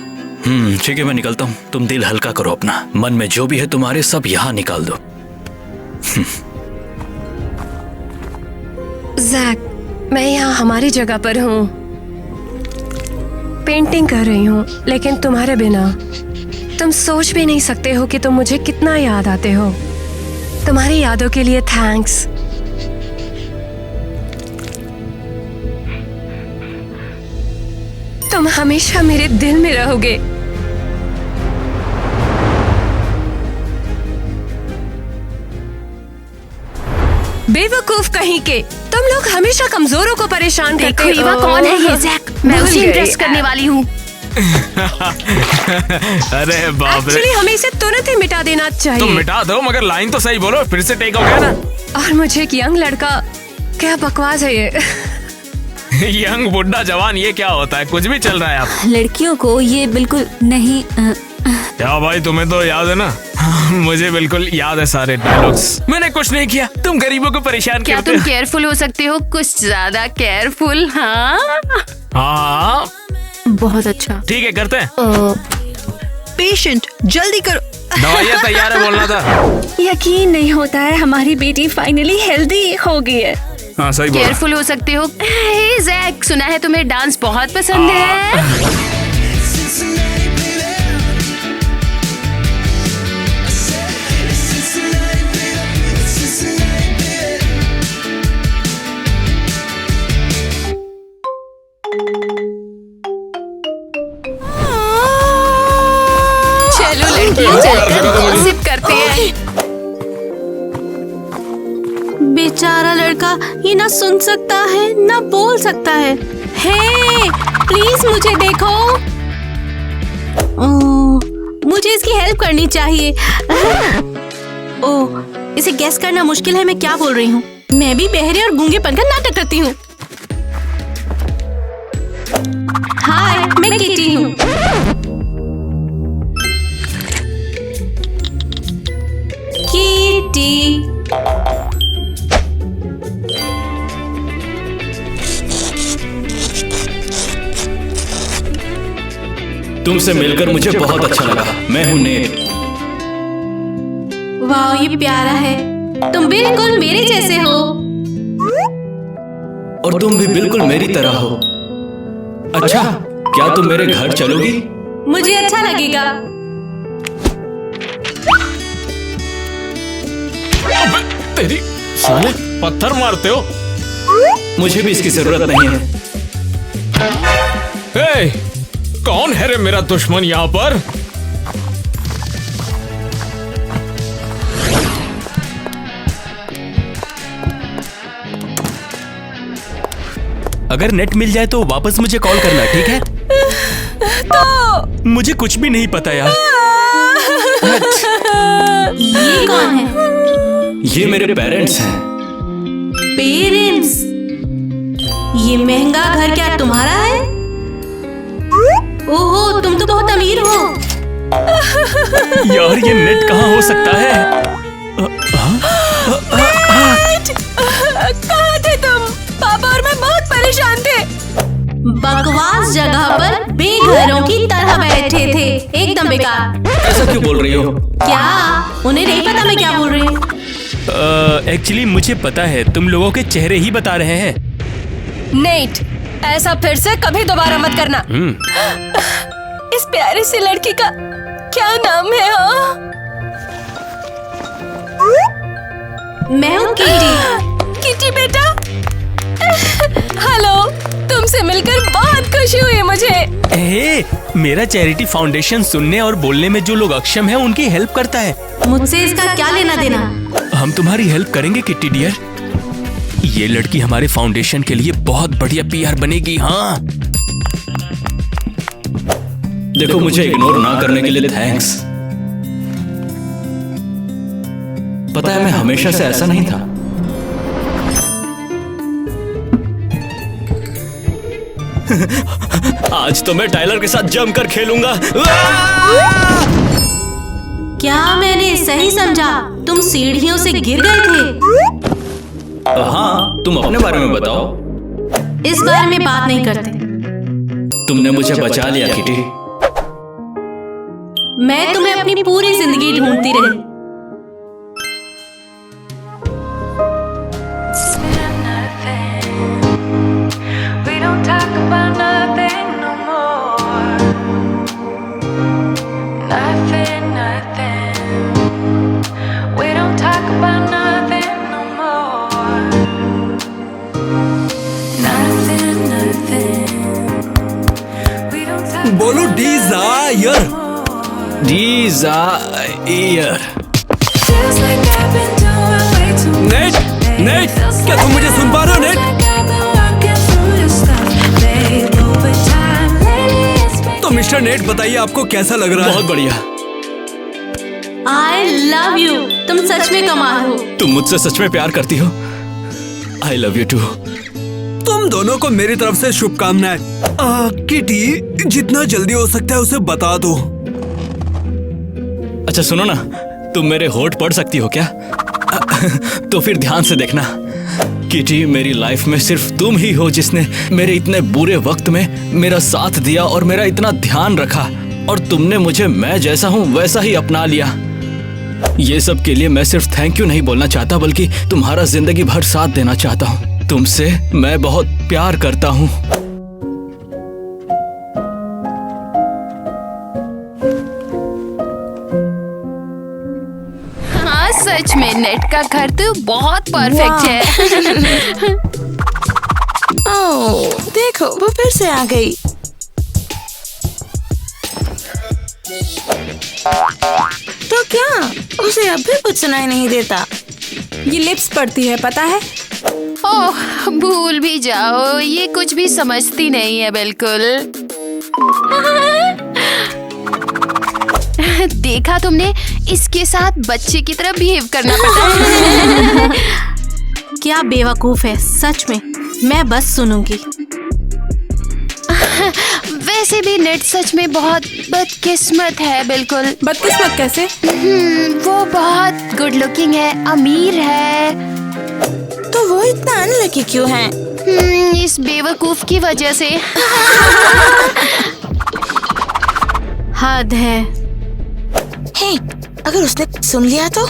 [SPEAKER 7] ठीक है, मैं निकलता हूँ। तुम दिल हल्का करो अपना, मन में जो भी है तुम्हारे सब यहाँ निकाल दो।
[SPEAKER 2] जैक, मैं यहाँ हमारी जगह पर हूँ, पेंटिंग कर रही हूँ, लेकिन तुम्हारे बिना। तुम सोच भी नहीं सकते हो कि तुम मुझे कितना याद आते हो। तुम्हारी यादों के लिए थैंक्स। तुम हमेशा मेरे दिल में रहोगे। बेवकूफ कहीं के, तुम लोग हमेशा कमजोरों को परेशान करते हो।
[SPEAKER 6] ईवा कौन है ये जैक? मैं
[SPEAKER 2] भूल
[SPEAKER 6] उसे
[SPEAKER 2] गई।
[SPEAKER 6] इम्प्रेस करने वाली हूँ।
[SPEAKER 1] अरे बाप रे,
[SPEAKER 2] एक्चुअली हमें इसे तुरंत ही मिटा देना चाहिए।
[SPEAKER 1] तुम मिटा दो, मगर लाइन तो सही बोलो, फिर से टेक हो गया ना।
[SPEAKER 2] और मुझे एक यंग लड़का, क्या बकवास है ये।
[SPEAKER 1] यंग बुढ़ा जवान, ये क्या होता है? कुछ भी चल रहा है आप।
[SPEAKER 5] लड़कियों को ये बिल्कुल नहीं।
[SPEAKER 1] क्या भाई, तुम्हें तो याद है ना? मुझे बिल्कुल याद है सारे डायलॉग्स। मैंने कुछ नहीं किया, तुम गरीबों को परेशान
[SPEAKER 6] क्या
[SPEAKER 1] करते
[SPEAKER 6] तुम
[SPEAKER 1] हो।
[SPEAKER 6] केयरफुल हो सकते हो? कुछ ज्यादा केयरफुल। हाँ,
[SPEAKER 1] हाँ
[SPEAKER 5] बहुत अच्छा।
[SPEAKER 1] ठीक है, करते हैं।
[SPEAKER 4] पेशेंट, जल्दी करो।
[SPEAKER 1] दवाइयाँ तैयार है, बोलना था।
[SPEAKER 2] यकीन नहीं होता है, हमारी बेटी फाइनली हेल्दी हो गई है।
[SPEAKER 8] हाँ सही बोला।
[SPEAKER 6] केयरफुल हो सकते हो। हे जैक, सुना है तुम्हें डांस बहुत पसंद है। चलो लड़कियां, चलकर गॉसिप करते हैं।
[SPEAKER 5] बेचारा लड़का, ये ना सुन सकता है ना बोल सकता है।
[SPEAKER 4] हे, प्लीज मुझे देखो। मुझे इसकी हेल्प करनी चाहिए। ओह, इसे गेस करना मुश्किल है मैं क्या बोल रही हूँ। मैं भी बहरे और गूंगेपन का नाटक करती हूँ। हाय, मैं किटी हूँ। किटी।
[SPEAKER 7] तुमसे मिलकर मुझे बहुत अच्छा लगा। मैं हूँ नेट।
[SPEAKER 4] वाह, ये प्यारा है। तुम बिल्कुल मेरे जैसे हो।
[SPEAKER 7] और तुम भी बिल्कुल मेरी तरह हो। अच्छा, क्या तुम मेरे घर चलोगी?
[SPEAKER 4] मुझे अच्छा लगेगा।
[SPEAKER 1] अबे तेरी साले पत्थर मारते हो।
[SPEAKER 7] मुझे भी इसकी जरूरत नहीं है।
[SPEAKER 1] ए, कौन है रे मेरा दुश्मन यहाँ पर?
[SPEAKER 9] अगर नेट मिल जाए तो वापस मुझे कॉल करना, ठीक है? तो मुझे कुछ भी नहीं पता यार।
[SPEAKER 4] ये कौन है?
[SPEAKER 7] ये मेरे पेरेंट्स हैं।
[SPEAKER 4] पेरेंट्स? ये महंगा घर क्या तुम्हारा है? ओहो, तुम तो बहुत अमीर हो।
[SPEAKER 9] यार ये नेट कहाँ हो सकता है?
[SPEAKER 4] कहाँ थे तुम? पापा और मैं बहुत परेशान थे। बकवास जगह पर बेघरों की तरह बैठे थे, एकदम बेकार।
[SPEAKER 7] ऐसा क्यों बोल रही हो?
[SPEAKER 4] क्या उन्हें नहीं पता मैं क्या बोल रही हूँ?
[SPEAKER 9] एक्चुअली मुझे पता है, तुम लोगों के चेहरे ही बता रहे हैं।
[SPEAKER 2] नेट, ऐसा फिर से कभी दोबारा मत करना।
[SPEAKER 4] इस प्यारी सी लड़की का क्या नाम है? हाँ? मैं हूँ किटी। किटी बेटा। हेलो, तुमसे मिलकर बहुत खुशी हुई मुझे।
[SPEAKER 9] मेरा चैरिटी फाउंडेशन सुनने और बोलने में जो लोग अक्षम हैं उनकी हेल्प करता है।
[SPEAKER 4] मुझसे इसका क्या लेना देना?
[SPEAKER 9] हम तुम्हारी हेल्प करेंगे किट्टी डियर। ये लड़की हमारे फाउंडेशन के लिए बहुत बढ़िया पीआर बनेगी। हाँ,
[SPEAKER 7] देखो, मुझे इग्नोर ना करने के लिए थैंक्स। पता है, मैं हमेशा से ऐसा नहीं था।
[SPEAKER 9] आज तो मैं टाइलर के साथ जमकर खेलूंगा।
[SPEAKER 4] क्या मैंने सही समझा? तुम सीढ़ियों से गिर गए थे?
[SPEAKER 7] हाँ, तुम अपने बारे में बताओ।
[SPEAKER 4] इस बारे में बात नहीं करते।
[SPEAKER 7] तुमने मुझे बचा लिया किटी।
[SPEAKER 4] मैं तुम्हें अपनी पूरी जिंदगी ढूंढती रही।
[SPEAKER 3] बोलो डिजायर।
[SPEAKER 7] डिजायर।
[SPEAKER 3] नेट, नेट, क्या तुम मुझे सुन पा रहे हो? नेट, तो मिस्टर नेट बताइए आपको कैसा लग रहा है?
[SPEAKER 7] बहुत बढ़िया।
[SPEAKER 4] I love you। तुम सच में कमाल हो।
[SPEAKER 7] तुम मुझसे सच में प्यार करती हो। I love you too।
[SPEAKER 3] तुम दोनों को मेरी तरफ से शुभकामनाएं। किटी, जितना जल्दी हो सकता है उसे बता दो।
[SPEAKER 7] अच्छा सुनो ना, तुम मेरे होठ पढ़ सकती हो क्या? तो फिर ध्यान से देखना। किटी, मेरी लाइफ में सिर्फ तुम ही हो जिसने मेरे इतने बुरे वक्त में मेरा साथ दिया और मेरा इतना ध्यान रखा, और तुमने मुझे मैं जैसा हूँ वैसा ही अपना लिया। ये सब के लिए मैं सिर्फ थैंक यू नहीं बोलना चाहता, बल्कि तुम्हारा जिंदगी भर साथ देना चाहता हूँ। तुमसे मैं बहुत प्यार करता हूँ।
[SPEAKER 6] हाँ, सच में नेट का घर तो बहुत परफेक्ट है।
[SPEAKER 10] ओह, देखो वो फिर से आ गई। तो क्या उसे अब भी कुछ सुनाई नहीं देता?
[SPEAKER 4] ये लिप्स पढ़ती है, पता है?
[SPEAKER 6] ओह, भूल भी जाओ, ये कुछ भी समझती नहीं है बिल्कुल। देखा तुमने, इसके साथ बच्चे की तरह बिहेव करना पड़ता है।
[SPEAKER 10] क्या बेवकूफ है सच में, मैं बस सुनूंगी।
[SPEAKER 6] वैसे भी नेट सच में बहुत बदकिस्मत है बिल्कुल।
[SPEAKER 10] बदकिस्मत कैसे?
[SPEAKER 6] वो बहुत गुड लुकिंग है, अमीर है।
[SPEAKER 10] तो वो इतना अनलकी क्यों है?
[SPEAKER 6] इस बेवकूफ की वजह से।
[SPEAKER 10] हद है। हे, अगर उसने सुन लिया तो?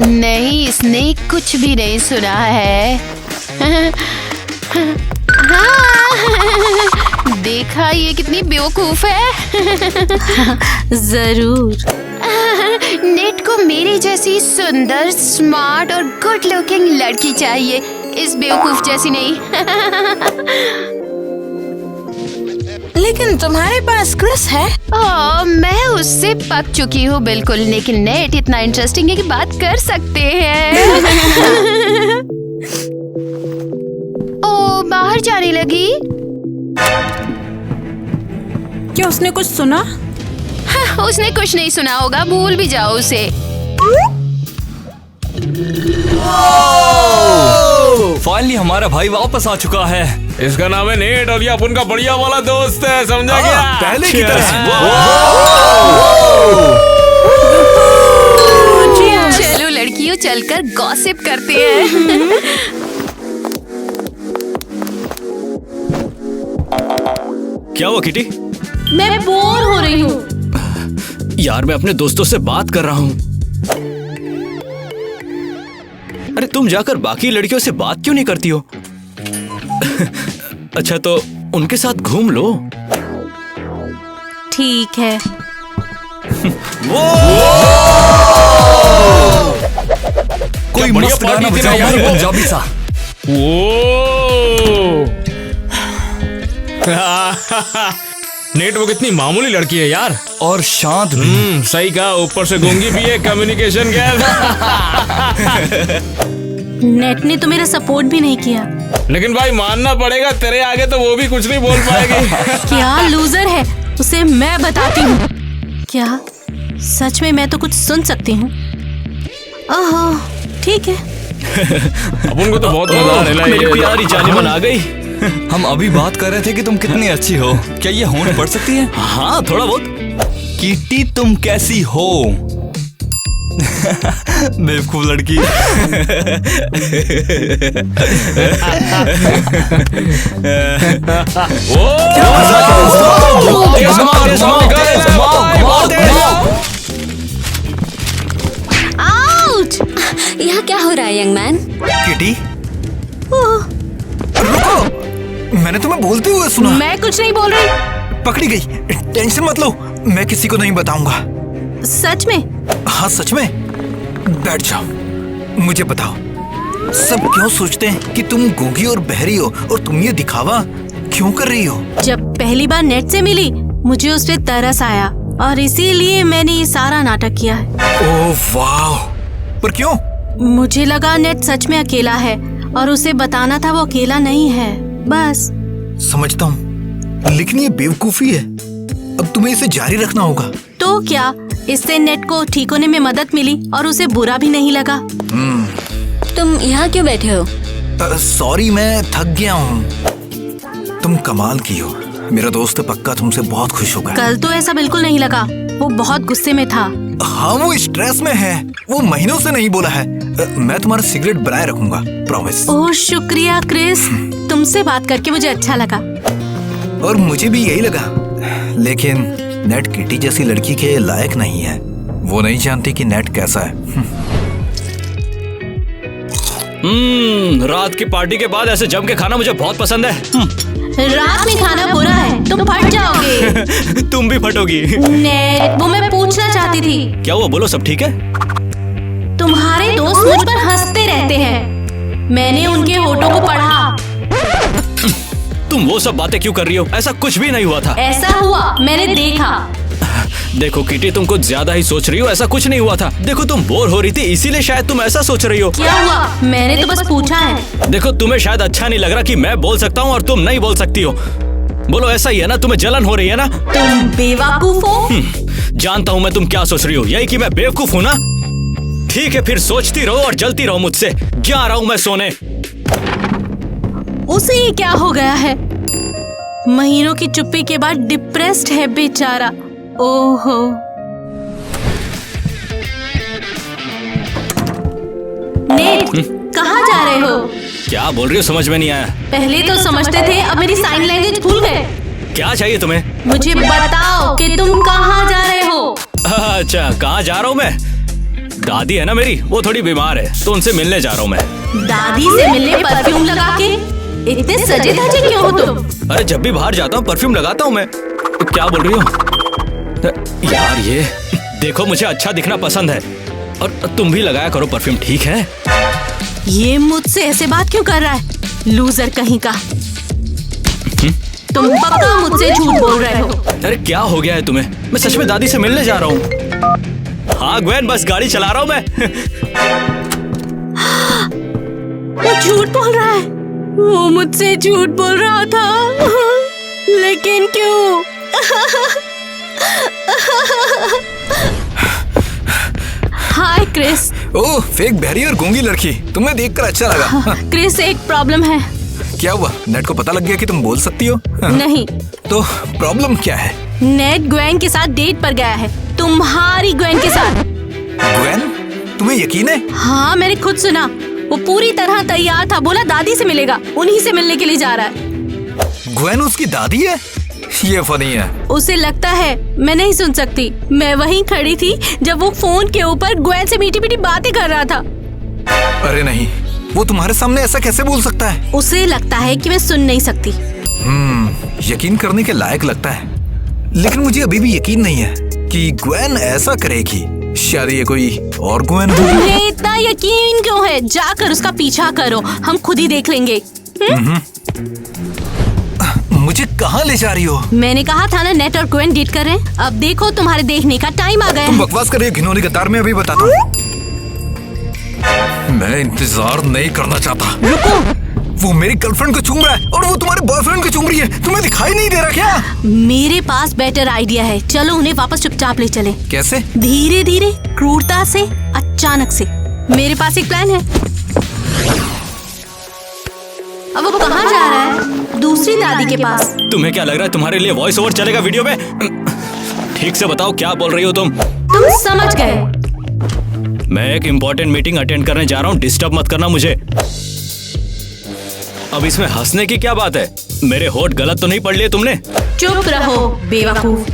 [SPEAKER 6] नहीं, इसने कुछ भी नहीं सुना है। देखा ये कितनी बेवकूफ है।
[SPEAKER 10] जरूर।
[SPEAKER 6] नेट को मेरी जैसी सुंदर, स्मार्ट और गुड लुकिंग लड़की चाहिए, इस बेवकूफ जैसी नहीं।
[SPEAKER 10] लेकिन तुम्हारे पास क्रिस है।
[SPEAKER 6] मैं उससे पक चुकी हूँ बिल्कुल, लेकिन नेट इतना इंटरेस्टिंग है कि बात कर सकते हैं। ओ, बाहर जाने लगी।
[SPEAKER 10] क्या उसने कुछ सुना?
[SPEAKER 6] हाँ, उसने कुछ नहीं सुना होगा, भूल भी जाओ उसे।
[SPEAKER 3] फाइनली हमारा भाई वापस आ चुका है।
[SPEAKER 1] इसका नाम है नेट और ये अपन का बढ़िया वाला दोस्त है, समझा क्या?
[SPEAKER 8] पहले की तरह।
[SPEAKER 6] चलो लड़कियों, चलकर गॉसिप करते हैं।
[SPEAKER 7] क्या हुआ किटी?
[SPEAKER 10] मैं बोर हो रही हूँ।
[SPEAKER 7] यार मैं अपने दोस्तों से बात कर रहा हूँ। अरे तुम जाकर बाकी लड़कियों से बात क्यों नहीं करती हो? अच्छा तो उनके साथ घूम लो।
[SPEAKER 10] ठीक है।
[SPEAKER 3] कोई मस्त गाना बजाओ यार, पंजाबी सा।
[SPEAKER 1] नेट वो कितनी मामूली लड़की है यार,
[SPEAKER 3] और शांत भी।
[SPEAKER 1] सही कहा, ऊपर से गूंगी भी है, कम्युनिकेशन गैप।
[SPEAKER 10] नेट ने तो मेरा सपोर्ट भी नहीं किया।
[SPEAKER 1] लेकिन भाई मानना पड़ेगा, तेरे आगे तो वो भी कुछ नहीं बोल पाएगी।
[SPEAKER 10] क्या लूजर है, उसे मैं बताती हूँ। क्या सच में मैं तो कुछ सुन सकती हूँ? ओहो, ठीक है।
[SPEAKER 1] अपन को तो बहुत मजा आ रहा है।
[SPEAKER 7] मेरी प्यारी जानिमन आ गई।
[SPEAKER 3] हम अभी बात कर रहे थे कि तुम कितनी अच्छी हो। क्या ये होंठ पड़ सकती है?
[SPEAKER 7] हाँ थोड़ा बहुत।
[SPEAKER 3] किटी तुम कैसी हो? बेवकूफ लड़की।
[SPEAKER 10] आउच!
[SPEAKER 11] यहाँ क्या हो रहा है यंग मैन?
[SPEAKER 8] किटी रुको, मैंने तुम्हें बोलते हुए सुना।
[SPEAKER 10] मैं कुछ नहीं बोल रही।
[SPEAKER 8] पकड़ी गई, टेंशन मत लो, मैं किसी को नहीं बताऊंगा।
[SPEAKER 10] सच में?
[SPEAKER 8] हाँ सच में। बैठ जाओ, मुझे बताओ, सब क्यों सोचते हैं कि तुम गूंगी और बहरी हो, और तुम ये दिखावा क्यों कर रही हो?
[SPEAKER 10] जब पहली बार नेट से मिली, मुझे उस पे तरस आया और इसीलिए मैंने ये सारा नाटक किया है।
[SPEAKER 8] ओह वाह, पर क्यों?
[SPEAKER 10] मुझे लगा नेट सच में अकेला है और उसे बताना था वो अकेला नहीं है, बस।
[SPEAKER 8] समझता हूँ, लेकिन ये बेवकूफी है। अब तुम्हें इसे जारी रखना होगा।
[SPEAKER 10] तो क्या, इससे नेट को ठीक होने में मदद मिली और उसे बुरा भी नहीं लगा।
[SPEAKER 11] तुम यहाँ क्यों बैठे हो?
[SPEAKER 8] सॉरी, मैं थक गया हूँ। तुम कमाल की हो, मेरा दोस्त पक्का तुमसे बहुत खुश होगा।
[SPEAKER 10] कल तो ऐसा बिल्कुल नहीं लगा, वो बहुत गुस्से में था।
[SPEAKER 8] हाँ वो स्ट्रेस में है, वो महीनों से नहीं बोला है। मैं तुम्हारा सिगरेट बनाए रखूंगा, प्रॉमिस।
[SPEAKER 10] ओह शुक्रिया क्रिस, तुमसे बात करके मुझे अच्छा लगा।
[SPEAKER 8] और मुझे भी यही लगा, लेकिन नेट किटी जैसी लड़की के लायक नहीं है। वो नहीं जानती कि नेट कैसा है।
[SPEAKER 7] रात की पार्टी के बाद ऐसे जम के खाना मुझे बहुत पसंद है।
[SPEAKER 10] रात में खाना बुरा है, तुम फट जाओगे।
[SPEAKER 7] तुम भी फटोगी।
[SPEAKER 10] नेट, वो मैं पूछना चाहती थी।
[SPEAKER 7] क्या हुआ, बोलो, सब ठीक है?
[SPEAKER 10] तुम्हारे दोस्त मुझ पर हंसते रहते हैं, मैंने उनके होठों को पढ़ा।
[SPEAKER 7] तुम वो सब बातें क्यों कर रही हो? ऐसा कुछ भी नहीं हुआ था।
[SPEAKER 10] ऐसा हुआ, मैंने देखा।
[SPEAKER 7] देखो किटी, तुम कुछ ज्यादा ही सोच रही हो, ऐसा कुछ नहीं हुआ था। देखो तुम बोर हो रही थी इसीलिए शायद तुम ऐसा सोच रही हो।
[SPEAKER 10] क्या हुआ? मैंने तो बस पूछा है।
[SPEAKER 7] देखो तुम्हें शायद अच्छा नहीं लग रहा कि मैं बोल सकता हूँ और तुम नहीं बोल सकती हो। बोलो ऐसा ही है ना? तुम्हें जलन हो रही है ना?
[SPEAKER 10] तुम बेवकूफ हो।
[SPEAKER 7] जानता हूँ मैं तुम क्या सोच रही हो, यही कि मैं बेवकूफ हूँ ना। ठीक है फिर सोचती रहो और जलती रहो मुझसे। जा रहा हूँ मैं सोने।
[SPEAKER 10] उसे ये क्या हो गया है? महीनों की चुप्पी के बाद डिप्रेस्ड है बेचारा। ओहो। नेट, कहाँ जा रहे हो?
[SPEAKER 7] क्या बोल रही हो समझ में नहीं आया।
[SPEAKER 10] पहले तो समझते थे, अब मेरी साइन लैंग्वेज भूल गए।
[SPEAKER 7] क्या चाहिए तुम्हें?
[SPEAKER 10] मुझे बताओ कि तुम कहाँ जा रहे हो?
[SPEAKER 7] अच्छा कहाँ जा रहा हूँ मैं? दादी है ना मेरी, वो थोड़ी बीमार है तो उनसे मिलने जा रहा हूँ मैं।
[SPEAKER 10] दादी से मिलने परफ्यूम लगा के? इतने सजे धजे क्यों हो तुम?
[SPEAKER 7] अरे जब भी बाहर जाता हूँ परफ्यूम लगाता हूँ मैं। क्या बोल रही हो यार? ये देखो मुझे अच्छा दिखना पसंद है और तुम भी लगाया करो परफ्यूम, ठीक है?
[SPEAKER 10] ये मुझसे ऐसे बात क्यों कर रहा है? लूजर कहीं का। तुम पक्का मुझसे झूठ बोल रहे हो।
[SPEAKER 7] अरे क्या हो गया है तुम्हें? मैं सच में दादी से मिलने जा रहा हूँ। हाँ ग्वेन, बस गाड़ी चला रहा हूँ मैं।
[SPEAKER 10] वो झूठ बोल रहा है। वो मुझसे झूठ बोल रहा था, लेकिन क्यों? हाय क्रिस।
[SPEAKER 8] ओह फेक बहरी और गूंगी लड़की, तुम्हें देखकर अच्छा लगा।
[SPEAKER 10] क्रिस एक प्रॉब्लम है।
[SPEAKER 8] क्या हुआ? नेट को पता लग गया कि तुम बोल सकती हो?
[SPEAKER 10] नहीं।
[SPEAKER 8] तो प्रॉब्लम क्या है?
[SPEAKER 10] नेट ग्वेन के साथ डेट पर गया है, तुम्हारी ग्वेन के साथ।
[SPEAKER 8] ग्वेन? तुम्हें यकीन है?
[SPEAKER 10] हाँ मैंने खुद सुना। वो पूरी तरह तैयार था, बोला दादी से मिलेगा, उन्हीं से मिलने के लिए जा रहा है।
[SPEAKER 8] ग्वेन उसकी दादी है? ये फनी है।
[SPEAKER 10] उसे लगता है मैं नहीं सुन सकती। मैं वहीं खड़ी थी जब वो फोन के ऊपर ग्वेन से मीठी मीठी बातें कर रहा था।
[SPEAKER 8] अरे नहीं, वो तुम्हारे सामने ऐसा कैसे बोल सकता है?
[SPEAKER 10] उसे लगता है कि मैं सुन नहीं सकती।
[SPEAKER 8] यकीन करने के लायक लगता है, लेकिन मुझे अभी भी यकीन नहीं है कि ग्वेन ऐसा करेगी। शायद ये कोई और ग्वेन होगी।
[SPEAKER 10] तुम्हें इतना यकीन क्यों है? जाकर उसका पीछा करो, हम खुद ही देख लेंगे।
[SPEAKER 8] मुझे कहाँ ले जा रही हो?
[SPEAKER 10] मैंने कहा था ना नेट और ग्वेन डेट कर रहे हैं। अब देखो तुम्हारे देखने का टाइम आ गया।
[SPEAKER 8] तुम बकवास कर रही हो घिनौनी कतार में, अभी बताता हूँ। मैं इंतजार नहीं करना चाहता।
[SPEAKER 10] रुको।
[SPEAKER 8] वो मेरी गर्लफ्रेंड को चूम रहा है और वो तुम्हारे बॉयफ्रेंड को चूम रही है। तुम्हें दिखाई नहीं दे रहा क्या?
[SPEAKER 10] मेरे पास बेटर आइडिया है, चलो उन्हें वापस चुपचाप ले चले।
[SPEAKER 8] कैसे?
[SPEAKER 10] धीरे धीरे, क्रूरता से, अचानक से। मेरे पास एक प्लान है। अब वो कहाँ जा रहा है? दूसरी दादी के पास।
[SPEAKER 7] तुम्हें क्या लग रहा है तुम्हारे लिए वॉइस ओवर चलेगा वीडियो में? ठीक से बताओ क्या बोल रही हो तुम?
[SPEAKER 10] तुम समझ गए।
[SPEAKER 7] मैं एक इम्पोर्टेंट मीटिंग अटेंड करने जा रहा हूँ, डिस्टर्ब मत करना मुझे। अब इसमें हंसने की क्या बात है? मेरे होठ गलत तो नहीं पढ़ लिए तुमने?
[SPEAKER 10] चुप रहो बेवकूफ।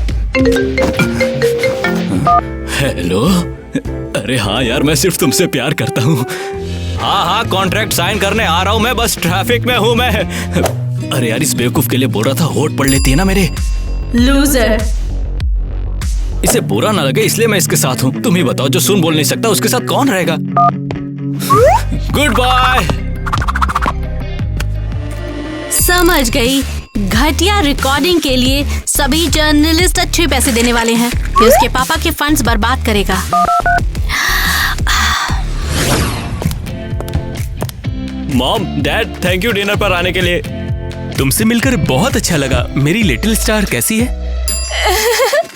[SPEAKER 7] हेलो। अरे हाँ यार, मैं सिर्फ तुमसे प्यार करता हूँ। हाँ कॉन्ट्रैक्ट साइन करने आ रहा हूँ मैं, बस ट्रैफिक में हूँ मैं। अरे यार इस बेवकूफ के लिए बोल रहा था, होठ पढ़ लेती है ना मेरे।
[SPEAKER 10] लूजर।
[SPEAKER 7] इसे बुरा ना लगे इसलिए मैं इसके साथ हूँ। तुम ही बताओ, जो सुन बोल नहीं सकता उसके साथ कौन रहेगा? Goodbye.
[SPEAKER 10] समझ गई। घटिया रिकॉर्डिंग के लिए सभी जर्नलिस्ट अच्छे पैसे देने वाले हैं। ये उसके पापा के फंड्स बर्बाद करेगा।
[SPEAKER 7] Mom, dad, thank you dinner पर आने के लिए।
[SPEAKER 9] तुमसे मिलकर बहुत अच्छा लगा। मेरी लिटिल स्टार कैसी है?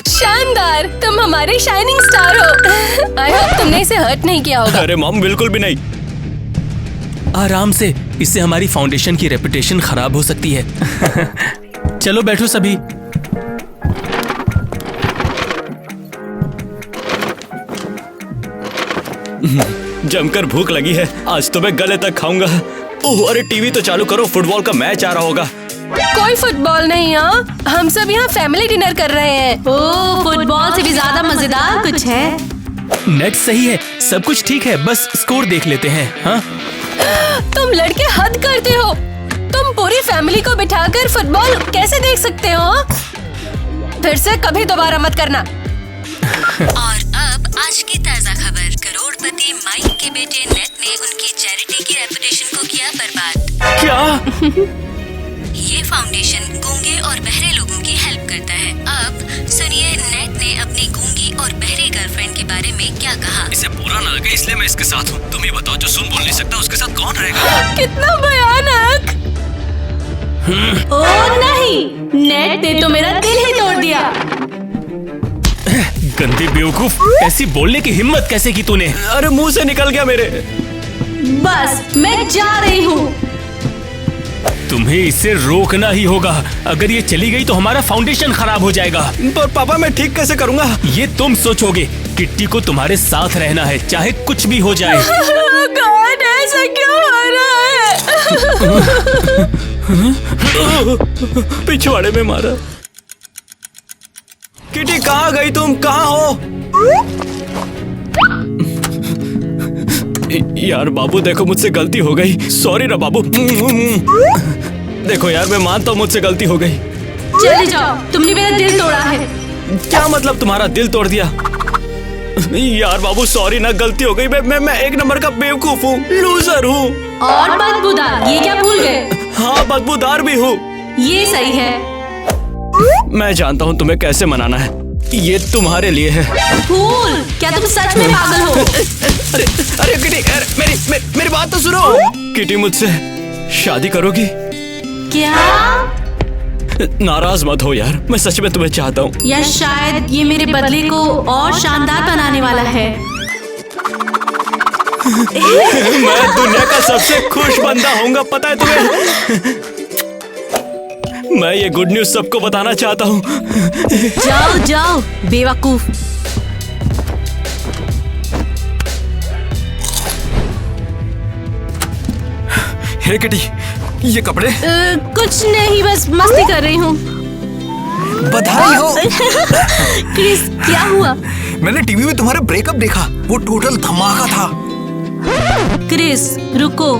[SPEAKER 2] शानदार, तुम हमारे शाइनिंग स्टार हो। आई होप तुमने इसे हर्ट नहीं किया होगा।
[SPEAKER 7] अरे मॉम बिल्कुल भी नहीं।
[SPEAKER 9] आराम से, इससे हमारी फाउंडेशन की रेपुटेशन खराब हो सकती है। चलो बैठो सभी।
[SPEAKER 7] जमकर भूख लगी है, आज तो मैं गले तक खाऊंगा। ओह अरे टीवी तो चालू करो, फुटबॉल का मैच आ रहा होगा।
[SPEAKER 2] कोई फुटबॉल नहीं, हम सब यहाँ फैमिली डिनर कर रहे हैं।
[SPEAKER 10] ओह, फुटबॉल से भी ज्यादा मजेदार कुछ है।
[SPEAKER 9] नेट सही है, सब कुछ ठीक है, बस स्कोर देख लेते हैं। हाँ
[SPEAKER 2] तुम लड़के हद करते हो। तुम पूरी फैमिली को बिठाकर फुटबॉल कैसे देख सकते हो? फिर से कभी दोबारा मत करना।
[SPEAKER 11] और अब आज की ताजा खबर। करोड़पति माइक के बेटे नेट ने उनकी चैरिटी की रेपुटेशन को किया बर्बाद।
[SPEAKER 7] क्या?
[SPEAKER 11] ये फाउंडेशन गूंगे और बहरे लोगों की हेल्प करता है। अब सुनिए नेट ने अपनी
[SPEAKER 7] इसे बुरा ना लगे इसलिए मैं इसके साथ हूँ। तुम ही बताओ, जो सुन बोल नहीं सकता उसके साथ कौन रहेगा?
[SPEAKER 2] कितना भयानक। ओ नहीं, नेट ने तो मेरा दिल ही तोड़ दिया।
[SPEAKER 9] गंदी बेवकूफ, ऐसी बोलने की हिम्मत कैसे की तूने?
[SPEAKER 7] अरे मुंह से निकल गया मेरे।
[SPEAKER 2] बस मैं जा रही हूँ।
[SPEAKER 9] तुम्हें इसे रोकना ही होगा। अगर ये चली गई तो हमारा फाउंडेशन खराब हो जाएगा।
[SPEAKER 7] पर पापा मैं ठीक कैसे करूँगा?
[SPEAKER 9] ये तुम सोचोगे। किट्टी को तुम्हारे साथ रहना है, चाहे कुछ भी हो जाए।
[SPEAKER 2] गॉड, ऐसा क्यों हो रहा है?
[SPEAKER 7] पिछवाड़े में मारा। किटी कहाँ गई तुम? कहाँ हो? यार बाबू देखो, मुझसे गलती हो गई। सॉरी ना बाबू। देखो यार, मैं मानता हूँ मुझसे गलती हो गई।
[SPEAKER 2] चले जाओ, तुमने मेरा दिल तोड़ा है।
[SPEAKER 7] क्या मतलब तुम्हारा दिल तोड़ दिया? यार बाबू सॉरी ना, गलती हो गई। मैं एक नंबर का बेवकूफ हूँ, लूजर हूँ।
[SPEAKER 2] और बदबूदार, ये क्या भूल गए?
[SPEAKER 7] हाँ बदबूदार भी हूँ।
[SPEAKER 2] ये सही है।
[SPEAKER 7] मैं जानता हूँ तुम्हें कैसे मनाना है। ये तुम्हारे लिए है।
[SPEAKER 2] फूल, क्या तुम सच में पागल हो?
[SPEAKER 7] अरे किटी, मेरी बात तो सुनो। किटी मुझसे शादी करोगी?
[SPEAKER 2] क्या?
[SPEAKER 7] नाराज मत हो यार, मैं सच में तुम्हें चाहता हूँ।
[SPEAKER 2] या शायद ये मेरे बदले को और शानदार बनाने वाला है।
[SPEAKER 7] मैं दुनिया का सबसे खुश बंदा होऊंगा, पता है तुम्हें? मैं ये गुड न्यूज सबको बताना चाहता हूँ।
[SPEAKER 10] जाओ जाओ बेवकूफ।
[SPEAKER 8] हे किटी, ये कपड़े?
[SPEAKER 10] कुछ नहीं, बस मस्ती कर रही हूँ।
[SPEAKER 8] बधाई हो।
[SPEAKER 10] क्रिस, क्या हुआ?
[SPEAKER 8] मैंने टीवी में तुम्हारा ब्रेकअप देखा, वो टोटल धमाका था।
[SPEAKER 10] क्रिस रुको।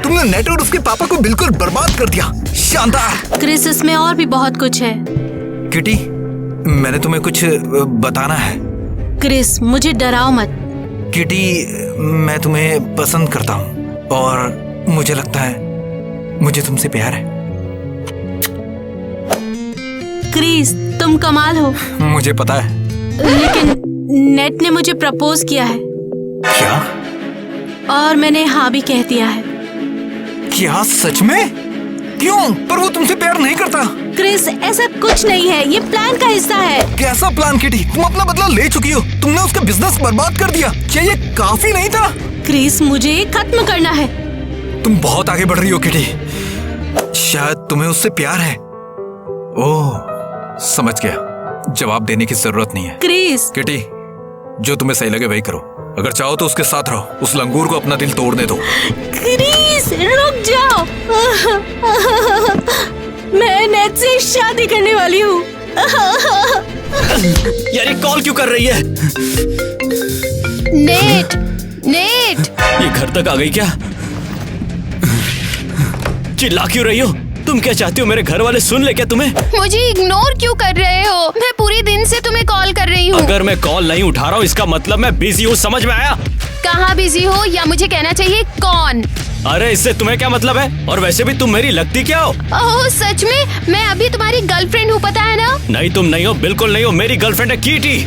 [SPEAKER 8] तुमने नेट और उसके पापा को बिल्कुल बर्बाद कर दिया। शानदार।
[SPEAKER 10] क्रिस, इसमें और भी बहुत कुछ है।
[SPEAKER 8] किटी, मैंने तुम्हें कुछ बताना है।
[SPEAKER 10] क्रिस, मुझे डराओ मत।
[SPEAKER 8] किटी, मैं तुम्हें पसंद करता हूँ और मुझे लगता है मुझे तुमसे प्यार है।
[SPEAKER 10] क्रिस, तुम कमाल हो।
[SPEAKER 8] मुझे पता है।
[SPEAKER 10] लेकिन नेट ने मुझे प्रपोज किया है।
[SPEAKER 8] क्या?
[SPEAKER 10] और मैंने हाँ भी कह दिया है।
[SPEAKER 8] क्या सच में? क्यों? पर वो तुमसे प्यार नहीं करता।
[SPEAKER 10] क्रिस, ऐसा कुछ नहीं है, ये प्लान का हिस्सा है।
[SPEAKER 8] कैसा प्लान किटी? तुम अपना बदला ले चुकी हो। तुमने उसका बिजनेस बर्बाद कर दिया। क्या ये काफी नहीं था?
[SPEAKER 10] क्रिस, मुझे ये खत्म करना है।
[SPEAKER 8] तुम बहुत आगे बढ़ रही हो किटी। शायद तुम्हें उससे प्यार है। ओह, समझ गया। जवाब देने की जरूरत नहीं है।
[SPEAKER 10] क्रिस।
[SPEAKER 8] किटी, जो तुम्हें सही लगे वही करो। अगर चाहो तो उसके साथ रहो। उस लंगूर को अपना दिल तोड़ने दो।
[SPEAKER 10] क्रिस, रुक जाओ। मैं नेट से शादी करने वाली हूँ।
[SPEAKER 7] यार ये कॉल क्यों कर रही है?
[SPEAKER 6] Net, net.
[SPEAKER 7] ये घर तक आ गई क्या? चिल्ला क्यों रही हो? तुम क्या चाहती हो? मेरे घर वाले सुन ले क्या तुम्हें?
[SPEAKER 6] मुझे इग्नोर क्यों कर रहे हो? मैं पूरे दिन से तुम्हें कॉल कर रही हूँ।
[SPEAKER 7] अगर मैं कॉल नहीं उठा रहा हूँ इसका मतलब मैं बिजी हूँ, समझ में आया?
[SPEAKER 6] कहाँ बिजी हो, या मुझे कहना चाहिए कौन?
[SPEAKER 7] अरे इससे तुम्हें क्या मतलब है? और वैसे भी तुम मेरी लगती क्या हो?
[SPEAKER 6] ओह सच में? मैं अभी तुम्हारी गर्लफ्रेंड हूँ, पता है ना?
[SPEAKER 7] नहीं तुम नहीं हो, बिल्कुल नहीं हो। मेरी गर्लफ्रेंड है कीटी।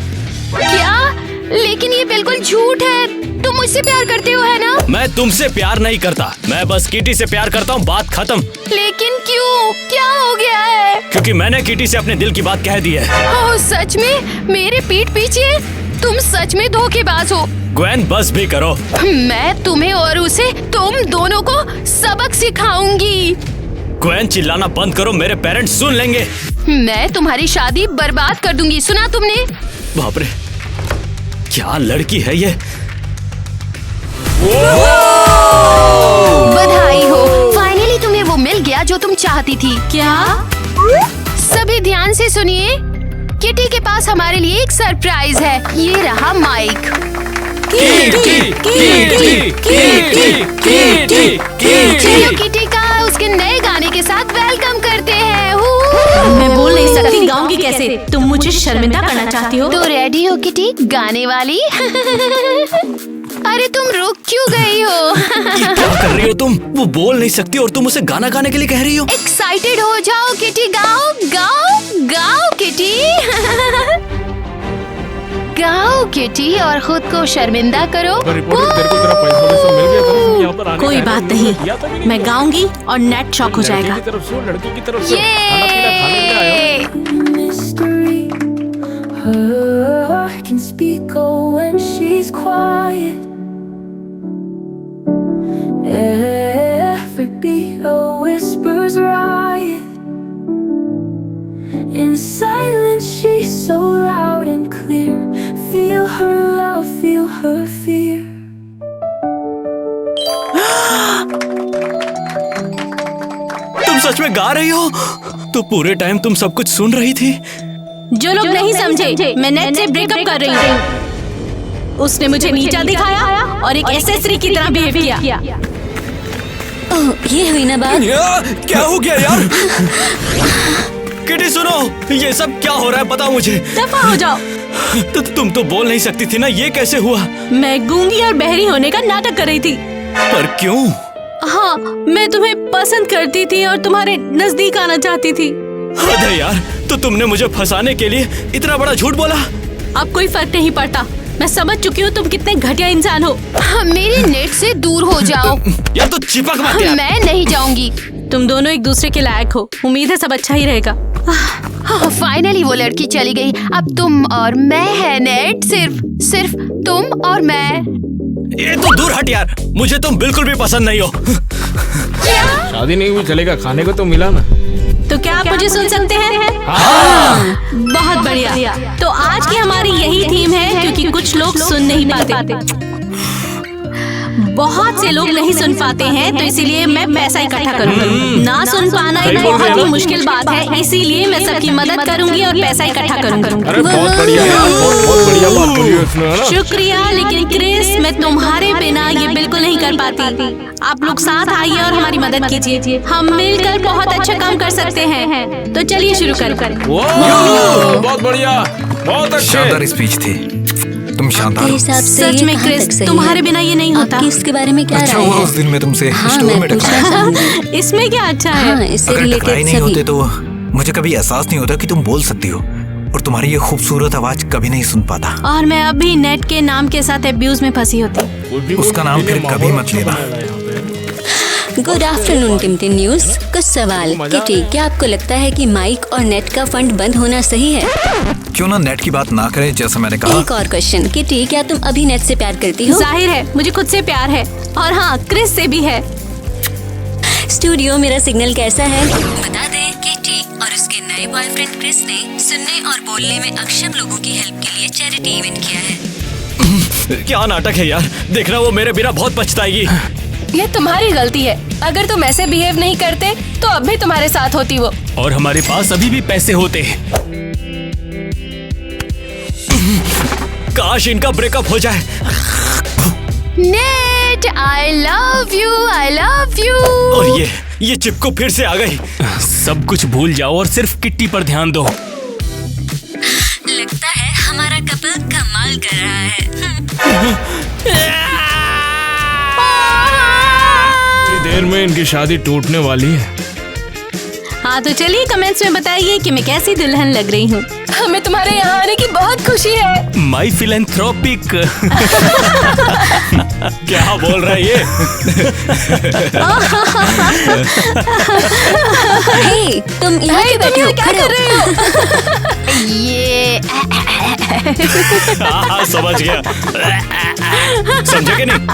[SPEAKER 6] क्या? लेकिन ये बिल्कुल झूठ है। तुम मुझसे प्यार करते हो, है ना?
[SPEAKER 7] मैं तुमसे प्यार नहीं करता, मैं बस कीटी से प्यार करता हूँ, बात खत्म।
[SPEAKER 6] लेकिन क्यों? क्या हो गया है?
[SPEAKER 7] क्योंकि मैंने कीटी से अपने दिल की बात कह दी है।
[SPEAKER 6] ओह सच में? मेरे पीठ पीछे? तुम सच में धोखेबाज हो।
[SPEAKER 7] ग्वेन बस भी करो।
[SPEAKER 6] मैं तुम्हें और उसे, तुम दोनों को सबक सिखाऊंगी।
[SPEAKER 7] ग्वेन चिल्लाना बंद करो, मेरे पेरेंट्स सुन लेंगे।
[SPEAKER 6] मैं तुम्हारी शादी बर्बाद कर दूंगी, सुना तुमने?
[SPEAKER 7] बाप रे, क्या लड़की है ये।
[SPEAKER 6] बधाई हो, फाइनली तुम्हें वो मिल गया जो तुम चाहती थी।
[SPEAKER 10] क्या?
[SPEAKER 6] सभी ध्यान से सुनिए, किटी के पास हमारे लिए एक सरप्राइज है। ये रहा माइक। चलो किटी का उसके नए गाने के साथ वेलकम करते हैं।
[SPEAKER 10] मैं बोल नहीं सकती, गाऊंगी कैसे? तुम मुझे शर्मिंदा करना चाहती हो?
[SPEAKER 6] तो रेडी हो किटी, गाने वाली? अरे तुम रुक क्यों गई हो?
[SPEAKER 7] क्या कर रही हो तुम? वो बोल नहीं सकती और तुम उसे गाना गाने के लिए कह रही हो?
[SPEAKER 6] एक्साइटेड हो जाओ किटी, गाओ गाओ गाओ किटी। गाओ किटी और खुद को शर्मिंदा करो।
[SPEAKER 10] कोई बात नहीं, मैं गाऊंगी और नेट शॉक हो जाएगा।
[SPEAKER 12] Can speak when she's quiet. Every beat a whisper's riot. In silence she's so loud and clear. Feel her love, feel her fear.
[SPEAKER 7] तुम सच में गा रही हो? तो पूरे टाइम तुम सब कुछ सुन रही थी?
[SPEAKER 10] जो लोग नहीं समझे, मैं नेट से ब्रेकअप कर रही हूँ। उसने मुझे नीचा दिखाया और एक एसेसरी की तरह बिहेव किया।
[SPEAKER 11] ओह, ये हुई ना बात।
[SPEAKER 7] क्या हो गया यार? किटी सुनो, ये सब क्या हो रहा है बता मुझे।
[SPEAKER 10] दफा हो जाओ।
[SPEAKER 7] तो तुम तो बोल नहीं सकती थी ना, ये कैसे हुआ?
[SPEAKER 10] मैं गूंगी और बहरी होने का नाटक कर रही थी।
[SPEAKER 7] पर क्यों?
[SPEAKER 10] हाँ, मैं तुम्हें पसंद करती थी और तुम्हारे नजदीक आना चाहती थी।
[SPEAKER 7] हद है यार, तो तुमने मुझे फंसाने के लिए इतना बड़ा झूठ बोला?
[SPEAKER 10] अब कोई फर्क नहीं पड़ता, मैं समझ चुकी हूँ तुम कितने घटिया इंसान हो।
[SPEAKER 6] मेरे नेट से दूर हो जाओ।
[SPEAKER 7] यार तो चिपक मत यार।
[SPEAKER 6] मैं नहीं जाऊंगी।
[SPEAKER 10] तुम दोनों एक दूसरे के लायक हो, उम्मीद है सब अच्छा ही रहेगा।
[SPEAKER 6] फाइनली वो लड़की चली गई, अब तुम और मैं है नेट, सिर्फ तुम और मैं।
[SPEAKER 7] ये तो दूर हट यार, मुझे तुम बिल्कुल भी पसंद नहीं हो।
[SPEAKER 1] शादी नहीं हुई चलेगा, खाने को तो मिला ना।
[SPEAKER 10] तो क्या आप मुझे सुन सकते हैं? बहुत बढ़िया। तो आज की हमारी यही थीम है, क्योंकि कुछ लोग सुन नहीं पाते। बहुत से लोग नहीं सुन पाते हैं, तो इसीलिए मैं पैसा इकट्ठा करूंगी। ना सुन पाना एक बहुत ही मुश्किल बात है, इसीलिए मैं सबकी मदद करूंगी और पैसा इकट्ठा करूंगी।
[SPEAKER 1] अरे बहुत बढ़िया यार, बहुत बढ़िया बात बोली उसने, है ना?
[SPEAKER 10] शुक्रिया, लेकिन क्रिस, मैं तुम्हारे बिना ये बिल्कुल नहीं कर पाती। आप लोग साथ आइए और हमारी मदद कीजिए, हम मिलकर बहुत अच्छा काम कर सकते हैं। तो चलिए शुरू करें।
[SPEAKER 1] बहुत बढ़िया, बहुत अच्छे।
[SPEAKER 8] शानदार स्पीच थी, तुम शानदार हो।
[SPEAKER 10] सच में क्रिस, तुम्हारे बिना ये नहीं होता।
[SPEAKER 11] इसके बारे में क्या
[SPEAKER 8] अच्छा
[SPEAKER 11] राय
[SPEAKER 8] हुआ
[SPEAKER 11] है?
[SPEAKER 8] उस दिन में तुमसे स्टोर में टकराया।
[SPEAKER 10] इसमें क्या अच्छा है?
[SPEAKER 11] हाँ, इससे
[SPEAKER 8] अगर टकराए
[SPEAKER 11] रिलेटेड
[SPEAKER 8] नहीं होते
[SPEAKER 11] सभी।
[SPEAKER 8] तो मुझे कभी एहसास नहीं होता कि तुम बोल सकती हो, और तुम्हारी ये खूबसूरत आवाज कभी नहीं सुन पाता।
[SPEAKER 10] और मैं अभी नेट के नाम के साथ अब्यूज में फंसी होती।
[SPEAKER 8] उसका नाम फिर कभी मत लेना।
[SPEAKER 11] गुड आफ्टरनून टिमटिम न्यूज। कुछ सवाल। किटी, क्या आपको लगता है कि माइक और नेट का फंड बंद होना सही है?
[SPEAKER 8] क्यों ना नेट की बात ना करें, जैसा मैंने कहा।
[SPEAKER 11] एक और क्वेश्चन। किटी, क्या तुम अभी नेट से प्यार करती हो?
[SPEAKER 10] जाहिर है, मुझे खुद से प्यार है, और हाँ, क्रिस से भी है।
[SPEAKER 11] स्टूडियो, मेरा सिग्नल कैसा है?
[SPEAKER 13] बता दें कि टी और उसके नए बॉयफ्रेंड क्रिस ने सुनने और बोलने में अक्षम लोगों की हेल्प के लिए चैरिटी इवेंट किया है।
[SPEAKER 7] क्या नाटक है यार, देखना वो मेरे बिना बहुत पछताएगी।
[SPEAKER 2] ये तुम्हारी गलती है, अगर तुम ऐसे बिहेव नहीं करते तो अब भी तुम्हारे साथ होती वो।
[SPEAKER 9] और हमारे पास अभी भी पैसे होते।
[SPEAKER 7] काश इनका ब्रेकअप हो जाए।
[SPEAKER 6] Net, I love you, I love you.
[SPEAKER 7] और ये चिपको फिर से आ गई।
[SPEAKER 9] सब कुछ भूल जाओ और सिर्फ किट्टी पर ध्यान दो।
[SPEAKER 13] लगता है हमारा कपल कमाल कर रहा है।
[SPEAKER 1] देर में इनकी शादी टूटने वाली है।
[SPEAKER 10] हाँ, तो चलिए कमेंट्स में बताइए कि मैं कैसी दुल्हन लग rही हूँ।
[SPEAKER 2] हमें तुम्हारे यहाँ आने की बहुत खुशी है।
[SPEAKER 9] माई फिलेंथ्रोपिक।
[SPEAKER 7] क्या बोल रहा है ये?
[SPEAKER 11] हे, तुम यहाँ क्यों बैठे हो?
[SPEAKER 2] क्या कर रहे हो?
[SPEAKER 6] ये
[SPEAKER 7] हाँ, समझ गया। समझे कि नहीं?